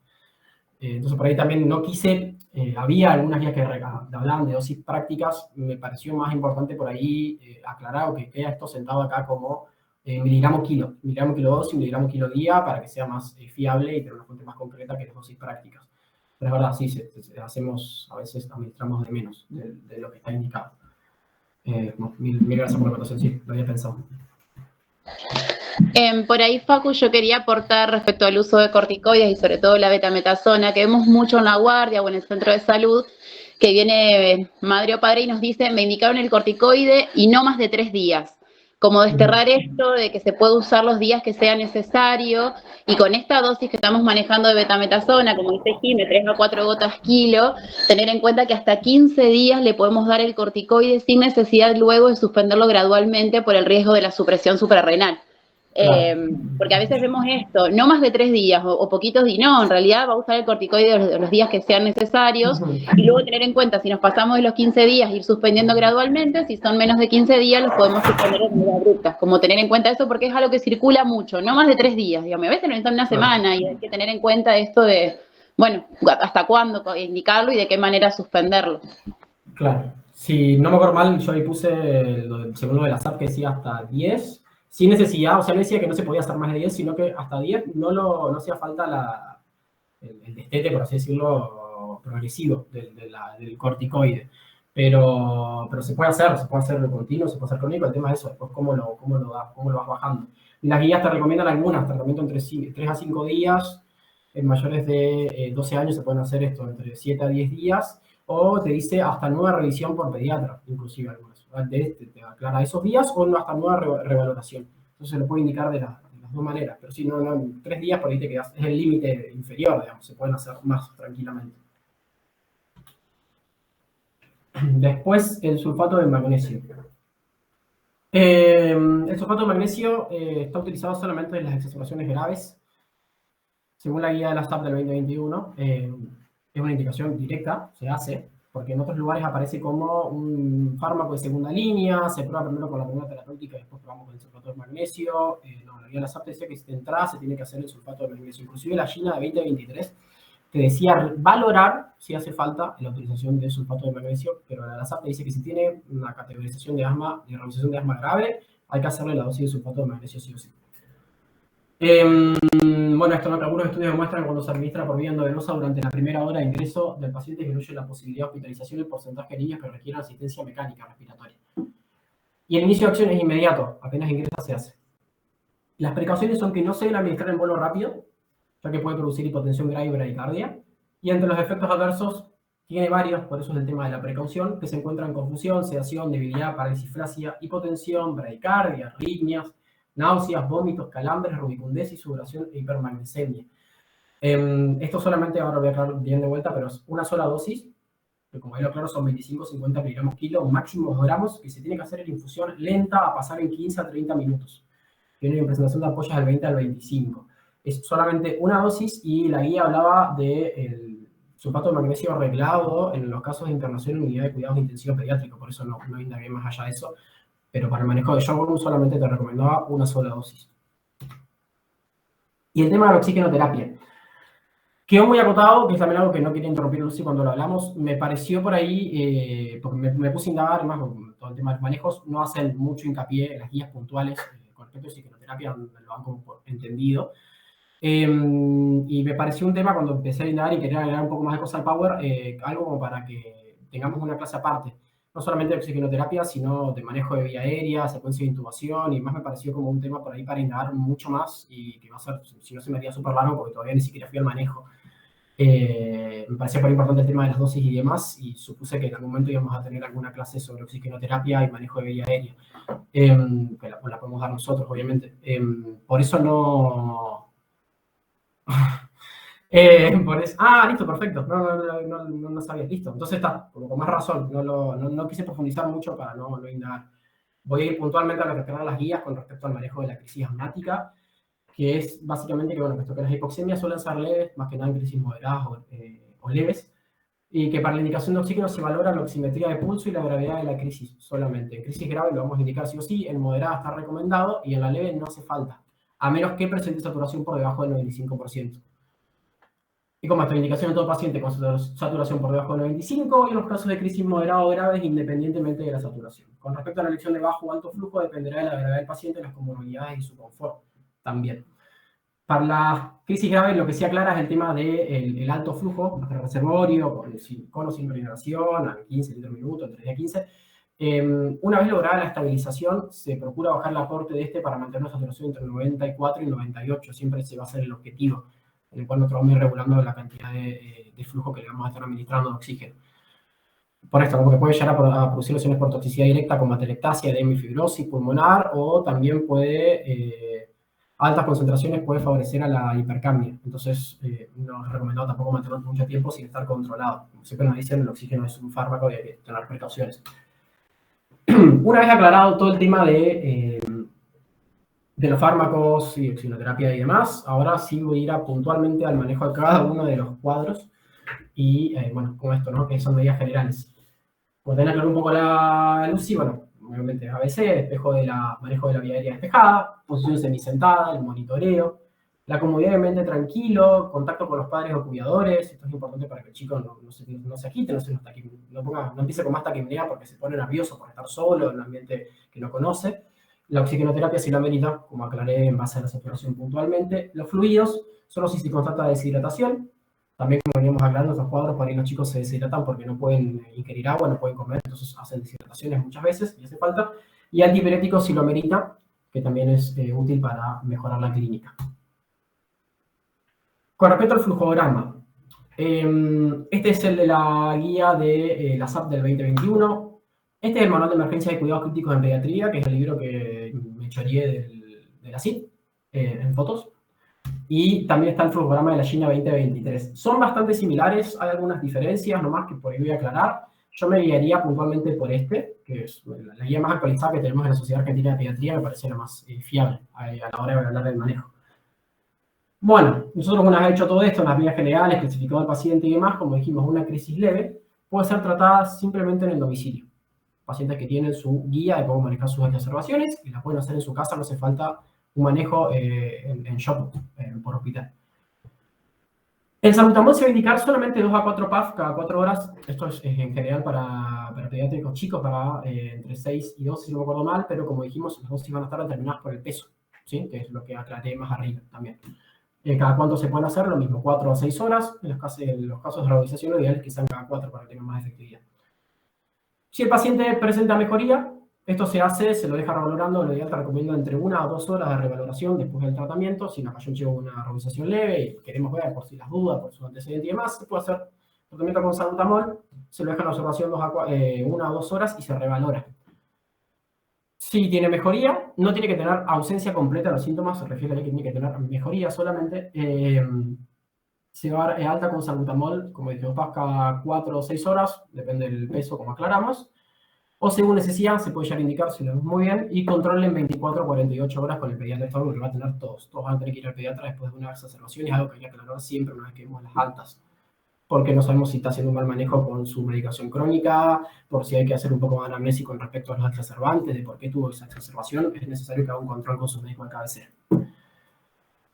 Entonces por ahí también no quise, había algunas guías que hablaban de dosis prácticas, me pareció más importante por ahí aclarar o que queda esto sentado acá como miligramo kilo dosis, miligramo kilo día, para que sea más fiable y tener una fuente más concreta que las dosis prácticas. Pero es verdad, sí, a veces administramos de menos de lo que está indicado. Mil gracias por la acotación, sí, lo había pensado. Por ahí, Facu, yo quería aportar respecto al uso de corticoides y sobre todo la betametasona, que vemos mucho en la guardia o en el centro de salud, que viene madre o padre y nos dice, me indicaron el corticoide y no más de 3 días. como desterrar esto de que se puede usar los días que sea necesario, y con esta dosis que estamos manejando de betametasona, como dice Jim, de 3 a 4 gotas kilo, tener en cuenta que hasta 15 días le podemos dar el corticoide sin necesidad luego de suspenderlo gradualmente por el riesgo de la supresión suprarrenal. Porque a veces vemos esto, no más de 3 días o poquitos días, no, en realidad va a usar el corticoide los días que sean necesarios, y luego tener en cuenta, si nos pasamos de los 15 días, ir suspendiendo gradualmente, si son menos de 15 días, los podemos suspender de manera abrupta, como tener en cuenta eso, porque es algo que circula mucho, no más de 3 días, digamos, a veces lo necesitan una semana, y hay que tener en cuenta esto de, bueno, hasta cuándo indicarlo y de qué manera suspenderlo. Claro, si no me acuerdo mal, yo ahí puse, según lo de la SAP, que decía hasta 10, sin necesidad, o sea, no decía que no se podía hacer más de 10, sino que hasta 10 no hacía falta el destete, por así decirlo, progresivo del corticoide. Pero se puede hacer continuo, se puede hacer crónico, el tema es eso, después cómo lo vas bajando. Las guías te recomiendan algunas, tratamiento entre 3 a 5 días, en mayores de 12 años se pueden hacer esto, entre 7 a 10 días, o te dice hasta nueva revisión por pediatra, inclusive algunos. Te aclara esos días o hasta nueva revaloración. Entonces se lo puede indicar de las dos maneras. Pero si no, 3 días por ahí te quedas. Es el límite inferior, digamos. Se pueden hacer más tranquilamente. Después, el sulfato de magnesio. El sulfato de magnesio está utilizado solamente en las exacerbaciones graves. Según la guía de la SAP del 2021, es una indicación directa, se hace, porque en otros lugares aparece como un fármaco de segunda línea, se prueba primero con la primera terapéutica y después probamos con el sulfato de magnesio. La guía de la SAP decía que si te entra se tiene que hacer el sulfato de magnesio. Inclusive la China de 2023 te decía valorar si hace falta la utilización del sulfato de magnesio, pero la SAP te dice que si tiene una categorización de asma, de realización de asma grave, hay que hacerle la dosis de sulfato de magnesio sí o sí. Bueno, esto es lo que algunos estudios demuestran cuando se administra por vía endovenosa durante la primera hora de ingreso del paciente, disminuye la posibilidad de hospitalización y el porcentaje de niños que requieran asistencia mecánica respiratoria. Y el inicio de acción es inmediato, apenas ingresa se hace. Las precauciones son que no se deben administrar en vuelo rápido, ya que puede producir hipotensión grave y bradicardia. Y entre los efectos adversos tiene varios, por eso es el tema de la precaución, que se encuentran confusión, sedación, debilidad, parálisis flácida, hipotensión, bradicardia, arritmias, náuseas, vómitos, calambres, rubicundez y sudoración e hipermagnesemia. Esto solamente, ahora voy a aclarar bien de vuelta, pero es una sola dosis, que como ahí lo aclaro son 25-50 miligramos kilo, máximo 2 gramos, que se tiene que hacer en infusión lenta a pasar en 15 a 30 minutos. Tiene una presentación de apoyos del 20 al 25. Es solamente una dosis y la guía hablaba del sulfato de magnesio arreglado en los casos de internación en unidad de cuidados intensivos pediátricos, por eso no indagué más allá de eso. Pero para el manejo de shock solamente te recomendaba una sola dosis. Y el tema de la oxigenoterapia. Quedó muy acotado, que es también algo que no quería interrumpir Lucy cuando lo hablamos. Me pareció por ahí, porque me puse a indagar, además, con todo el tema de los manejos, no hacen mucho hincapié en las guías puntuales con respecto a oxigenoterapia, lo han como entendido. Y me pareció un tema cuando empecé a indagar y quería agregar un poco más de cosas al Power, algo como para que tengamos una clase aparte. No solamente de oxigenoterapia, sino de manejo de vía aérea, secuencia de intubación, y más me pareció como un tema por ahí para indagar mucho más, y que va a ser, si no se me haría súper largo, porque todavía ni siquiera fui al manejo. Me parecía muy importante el tema de las dosis y demás, y supuse que en algún momento íbamos a tener alguna clase sobre oxigenoterapia y manejo de vía aérea, que la podemos dar nosotros, obviamente. Por eso no... listo, perfecto. No sabía. Listo. Entonces está, como con más razón. No quise profundizar mucho para no indagar. Voy a ir puntualmente a lo que aclaran las guías con respecto al manejo de la crisis asmática, que es básicamente que, bueno, puesto que las hipoxemias suelen ser leves, más que nada en crisis moderadas o leves, y que para la indicación de oxígeno se valora la oximetría de pulso y la gravedad de la crisis solamente. En crisis grave lo vamos a indicar sí o sí, en moderada está recomendado y en la leve no hace falta, a menos que presente saturación por debajo del 95%. Y como esta indicación en todo paciente con saturación por debajo del 95 y en los casos de crisis moderada o graves independientemente de la saturación. Con respecto a la elección de bajo o alto flujo dependerá de la gravedad del paciente, las comorbilidades y su confort también. Para la crisis grave lo que sí aclara es el tema del alto flujo, el reservorio, con o sin regeneración, a 15 litros minuto, entre 10 a 15. Una vez lograda la estabilización, se procura bajar el aporte de este para mantener una saturación entre 94 y 98, siempre ese va a ser el objetivo, en el cual nosotros vamos a ir regulando la cantidad de flujo que le vamos a estar administrando de oxígeno. por esto, ¿no? Porque puede llegar a producir lesiones por toxicidad directa como atelectasia, edema y fibrosis pulmonar, o también puede, altas concentraciones puede favorecer a la hipercapnia. Entonces, no es recomendado tampoco mantenerlo mucho tiempo sin estar controlado. Como siempre nos dicen, el oxígeno es un fármaco y hay que tener precauciones. Una vez aclarado todo el tema de los fármacos y oxigenoterapia y demás, ahora sí voy a ir puntualmente al manejo de cada uno de los cuadros y, bueno, con esto, ¿no? Que son medidas generales. Por tener claro un poco la Lucy, bueno, obviamente ABC, espejo de manejo de la vía aérea despejada, posición semisentada, el monitoreo, la comodidad de mente tranquilo, contacto con los padres o cuidadores. Esto es importante para que el chico no se agite, no empiece con más taquimnea porque se pone nervioso por estar solo en un ambiente que no conoce. La oxigenoterapia sí la merita, como aclaré en base a la saturación puntualmente. Los fluidos, solo si se constata deshidratación. También, como veníamos aclarando, estos cuadros, por ahí los chicos se deshidratan porque no pueden ingerir agua, no pueden comer, entonces hacen deshidrataciones muchas veces y hace falta. Y antipirético si lo amerita, que también es útil para mejorar la clínica. Con respecto al flujograma, este es el de la guía de la SAP del 2021. Este es el Manual de Emergencia de Cuidados Críticos en Pediatría, que es el libro que me choreé de la CIT en fotos. Y también está el flujograma de la China 2023. Son bastante similares, hay algunas diferencias nomás que por ahí voy a aclarar. Yo me guiaría puntualmente por este, que es la guía más actualizada que tenemos en la Sociedad Argentina de Pediatría, me parece la más fiable a la hora de hablar del manejo. Bueno, nosotros una vez hecho todo esto, en las vías generales, clasificado al paciente y demás, como dijimos, una crisis leve puede ser tratada simplemente en el domicilio. Pacientes que tienen su guía de cómo manejar sus exacerbaciones y la pueden hacer en su casa, no hace falta un manejo en shock por hospital. El salbutamol se va a indicar solamente 2 a 4 PAF cada 4 horas. Esto es en general para pediátricos chicos, para entre 6 y 12, si no me acuerdo mal, pero como dijimos, las dosis van a estar determinadas por el peso, ¿sí? Que es lo que aclaré más arriba también. ¿Cada cuánto se pueden hacer? Lo mismo, 4 a 6 horas. En los casos de realización, lo ideal es que sean cada 4 para que tengan más efectividad. Si el paciente presenta mejoría, esto se lo deja revalorando, lo ideal te recomiendo entre 1 a 2 horas de revaloración después del tratamiento. Si la paciente lleva una revisación leve y queremos ver por si las dudas, por su antecedente y demás, se puede hacer tratamiento con salbutamol, se lo deja en observación 1 a 2 horas y se revalora. Si tiene mejoría, no tiene que tener ausencia completa de los síntomas, se refiere a que tiene que tener mejoría solamente. Se va a dar alta con salbutamol, como dijimos, cada 4 o 6 horas, depende del peso, como aclaramos. O según necesidad, se puede ya indicar si lo vemos muy bien, y control en 24 o 48 horas con el pediatra. Esto es algo que va a tener todos. Todos van a tener que ir al pediatra después de una exacerbación, y es algo que hay que aclarar siempre una vez que vemos las altas. Porque no sabemos si está haciendo un mal manejo con su medicación crónica, por si hay que hacer un poco más anamnesis con respecto a los exacerbantes, de por qué tuvo esa exacerbación, es necesario que haga un control con su médico de cabecera.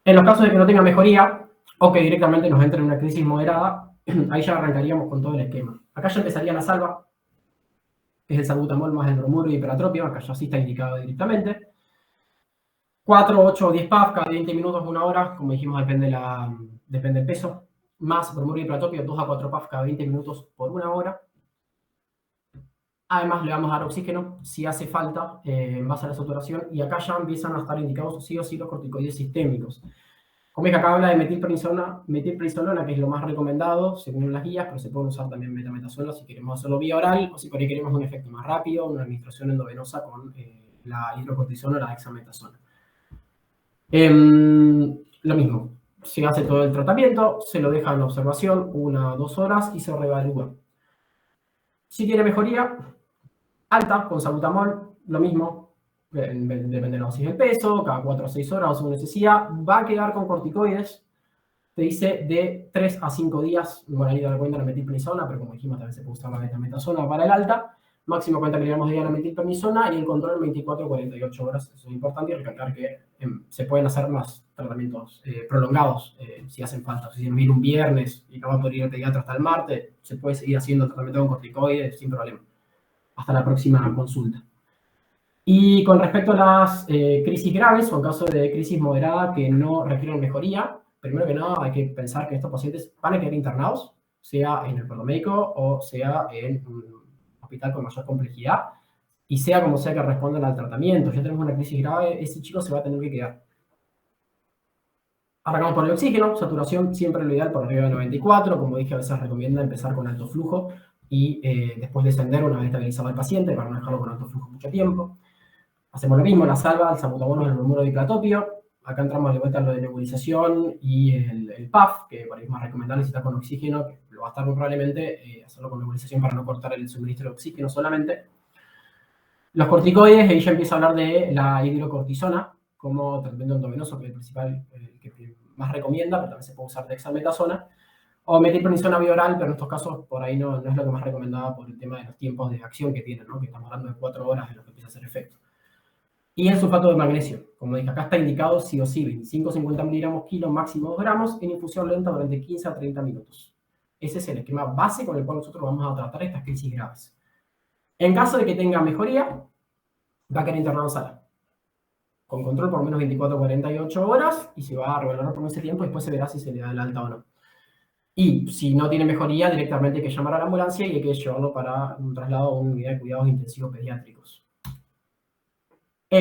En los casos de que no tenga mejoría, o que directamente nos entre en una crisis moderada, ahí ya arrancaríamos con todo el esquema. Acá ya empezaría la salva, que es el salbutamol más el bromuro y hiperatropio, acá ya sí está indicado directamente. 4, 8 o 10 PAF cada 20 minutos, 1 hora, como dijimos, depende del peso. Más bromuro y hiperatropio, 2 a 4 PAF cada 20 minutos por 1 hora. Además, le vamos a dar oxígeno si hace falta en base a la saturación, y acá ya empiezan a estar indicados sí o sí los corticoides sistémicos. Como es que acá habla de metilprednisolona, que es lo más recomendado según las guías, pero se puede usar también metametasona si queremos hacerlo vía oral, o si por ahí queremos un efecto más rápido, una administración endovenosa con la hidrocortisona o la dexametasona. Lo mismo, se hace todo el tratamiento, se lo deja en observación 1 a 2 horas y se reevalúa. Si tiene mejoría alta con salbutamol, lo mismo, depende de la dosis del peso, cada 4 a 6 horas o según necesidad, va a quedar con corticoides, te dice de 3 a 5 días, bueno, ahí da cuenta la metilprednisona, pero como dijimos también se puede usar la betametasona para el alta, máximo 40 miligramos de día la metilprednisona y el control en 24 a 48 horas, eso es importante, y recalcar que se pueden hacer más tratamientos prolongados si hacen falta. Si viene un viernes y acaba por ir al pediatra hasta el martes, se puede seguir haciendo tratamiento con corticoides sin problema, hasta la próxima consulta. Y con respecto a las crisis graves o en caso de crisis moderada que no requieren mejoría, primero que nada hay que pensar que estos pacientes van a quedar internados, sea en el médico o sea en un hospital con mayor complejidad, y sea como sea que respondan al tratamiento. Ya tenemos una crisis grave, ese chico se va a tener que quedar. Arrancamos por el oxígeno, saturación siempre lo ideal por arriba de 94, como dije a veces recomienda empezar con alto flujo, y después descender una vez estabilizado al paciente para no dejarlo con alto flujo mucho tiempo. Hacemos lo mismo, la salva, el salbutamol, el bromuro de diplatopio. Acá entramos de vuelta en lo de nebulización y el PAF, que por ahí es más recomendable si está con oxígeno, que lo va a estar muy probablemente, hacerlo con nebulización para no cortar el suministro de oxígeno solamente. Los corticoides, ahí ya empieza a hablar de la hidrocortisona como tratamiento endovenoso, que es el principal, que más recomienda, pero también se puede usar dexametasona, o metilprednisona bioral, pero en estos casos por ahí no es lo que más recomendaba por el tema de los tiempos de acción que tienen, ¿no? Que estamos hablando de 4 horas en lo que empieza a hacer efecto. Y el sulfato de magnesio, como dije, acá está indicado sí o sí, 25 50 miligramos kilo, máximo 2 gramos, en infusión lenta durante 15 a 30 minutos. Ese es el esquema base con el cual nosotros vamos a tratar estas crisis graves. En caso de que tenga mejoría, va a quedar internado en sala, con control por menos 24 a 48 horas, y se va a revalorar por ese tiempo, y después se verá si se le da el alta o no. Y si no tiene mejoría, directamente hay que llamar a la ambulancia y hay que llevarlo para un traslado a una unidad de cuidados intensivos pediátricos.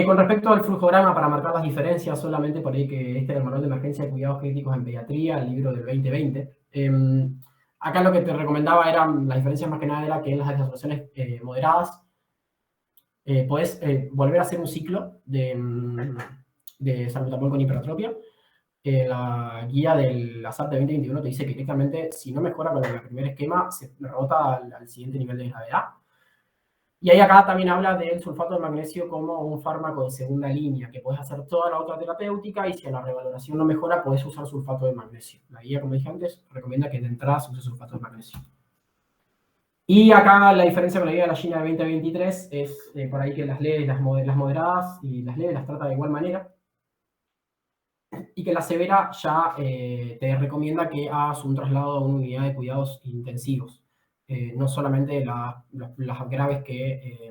Con respecto al flujograma, para marcar las diferencias, solamente por ahí que este es el manual de emergencia de cuidados críticos en pediatría, el libro del 2020. Acá lo que te recomendaba eran, las diferencias más que nada era que en las desaturaciones moderadas podés volver a hacer un ciclo de salbutamol con hipertropia. La guía del ASAP de 2021 te dice que directamente, si no mejora con el primer esquema, se rebota al siguiente nivel de gravedad. Y ahí acá también habla del sulfato de magnesio como un fármaco de segunda línea, que puedes hacer toda la otra terapéutica, y si a la revaloración no mejora, puedes usar sulfato de magnesio. La guía, como dije antes, recomienda que de entrada se use sulfato de magnesio. Y acá la diferencia con la guía de la China de 2023 es por ahí que las leves, las moderadas y las leves las trata de igual manera, y que la severa ya te recomienda que hagas un traslado a una unidad de cuidados intensivos. No solamente las graves que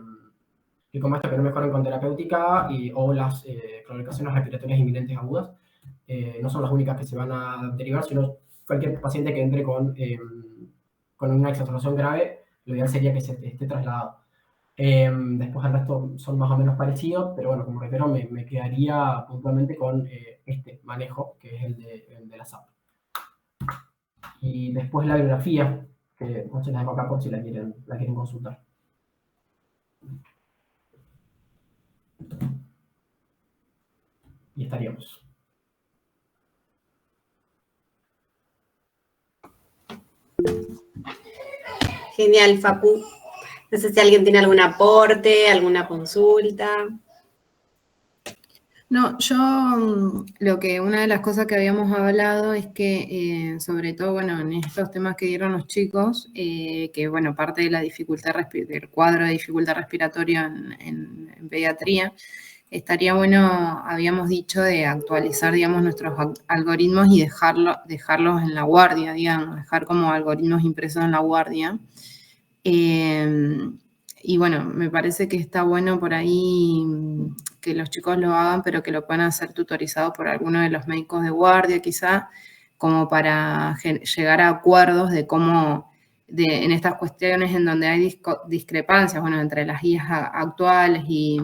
como esta que no mejoran con terapéutica o las complicaciones respiratorias inminentes agudas, no son las únicas que se van a derivar, sino cualquier paciente que entre con una exacerbación grave, lo ideal sería que se esté trasladado. Después el resto son más o menos parecidos, pero bueno, como reitero, me quedaría puntualmente con este manejo, que es el de la SAP. Y después la bibliografía, que se la dejo acá por si la quieren consultar. Y estaríamos. Genial, Facu. No sé si alguien tiene algún aporte, alguna consulta. No, yo una de las cosas que habíamos hablado es que, sobre todo, bueno, en estos temas que dieron los chicos, que, bueno, parte de la dificultad del cuadro de dificultad respiratoria en pediatría, estaría bueno, habíamos dicho, de actualizar, digamos, nuestros algoritmos y dejarlos en la guardia, digamos, dejar como algoritmos impresos en la guardia. Y bueno, me parece que está bueno por ahí que los chicos lo hagan, pero que lo puedan hacer tutorizado por alguno de los médicos de guardia, quizá, como para llegar a acuerdos de cómo, en estas cuestiones en donde hay discrepancias, bueno, entre las guías actuales y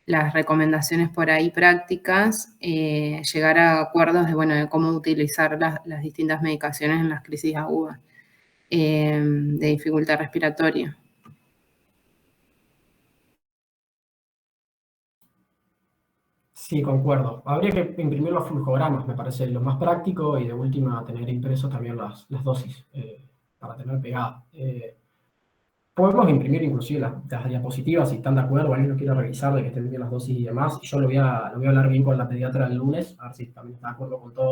las recomendaciones por ahí prácticas, llegar a acuerdos de, bueno, de cómo utilizar las distintas medicaciones en las crisis agudas de dificultad respiratoria. Sí, concuerdo. Habría que imprimir los flujogramas, me parece lo más práctico, y de última tener impresos también las dosis para tener pegada. Podemos imprimir inclusive las diapositivas si están de acuerdo, alguien lo quiere revisar de que estén bien las dosis y demás. Yo lo voy a hablar bien con la pediatra el lunes, a ver si también está de acuerdo con todo.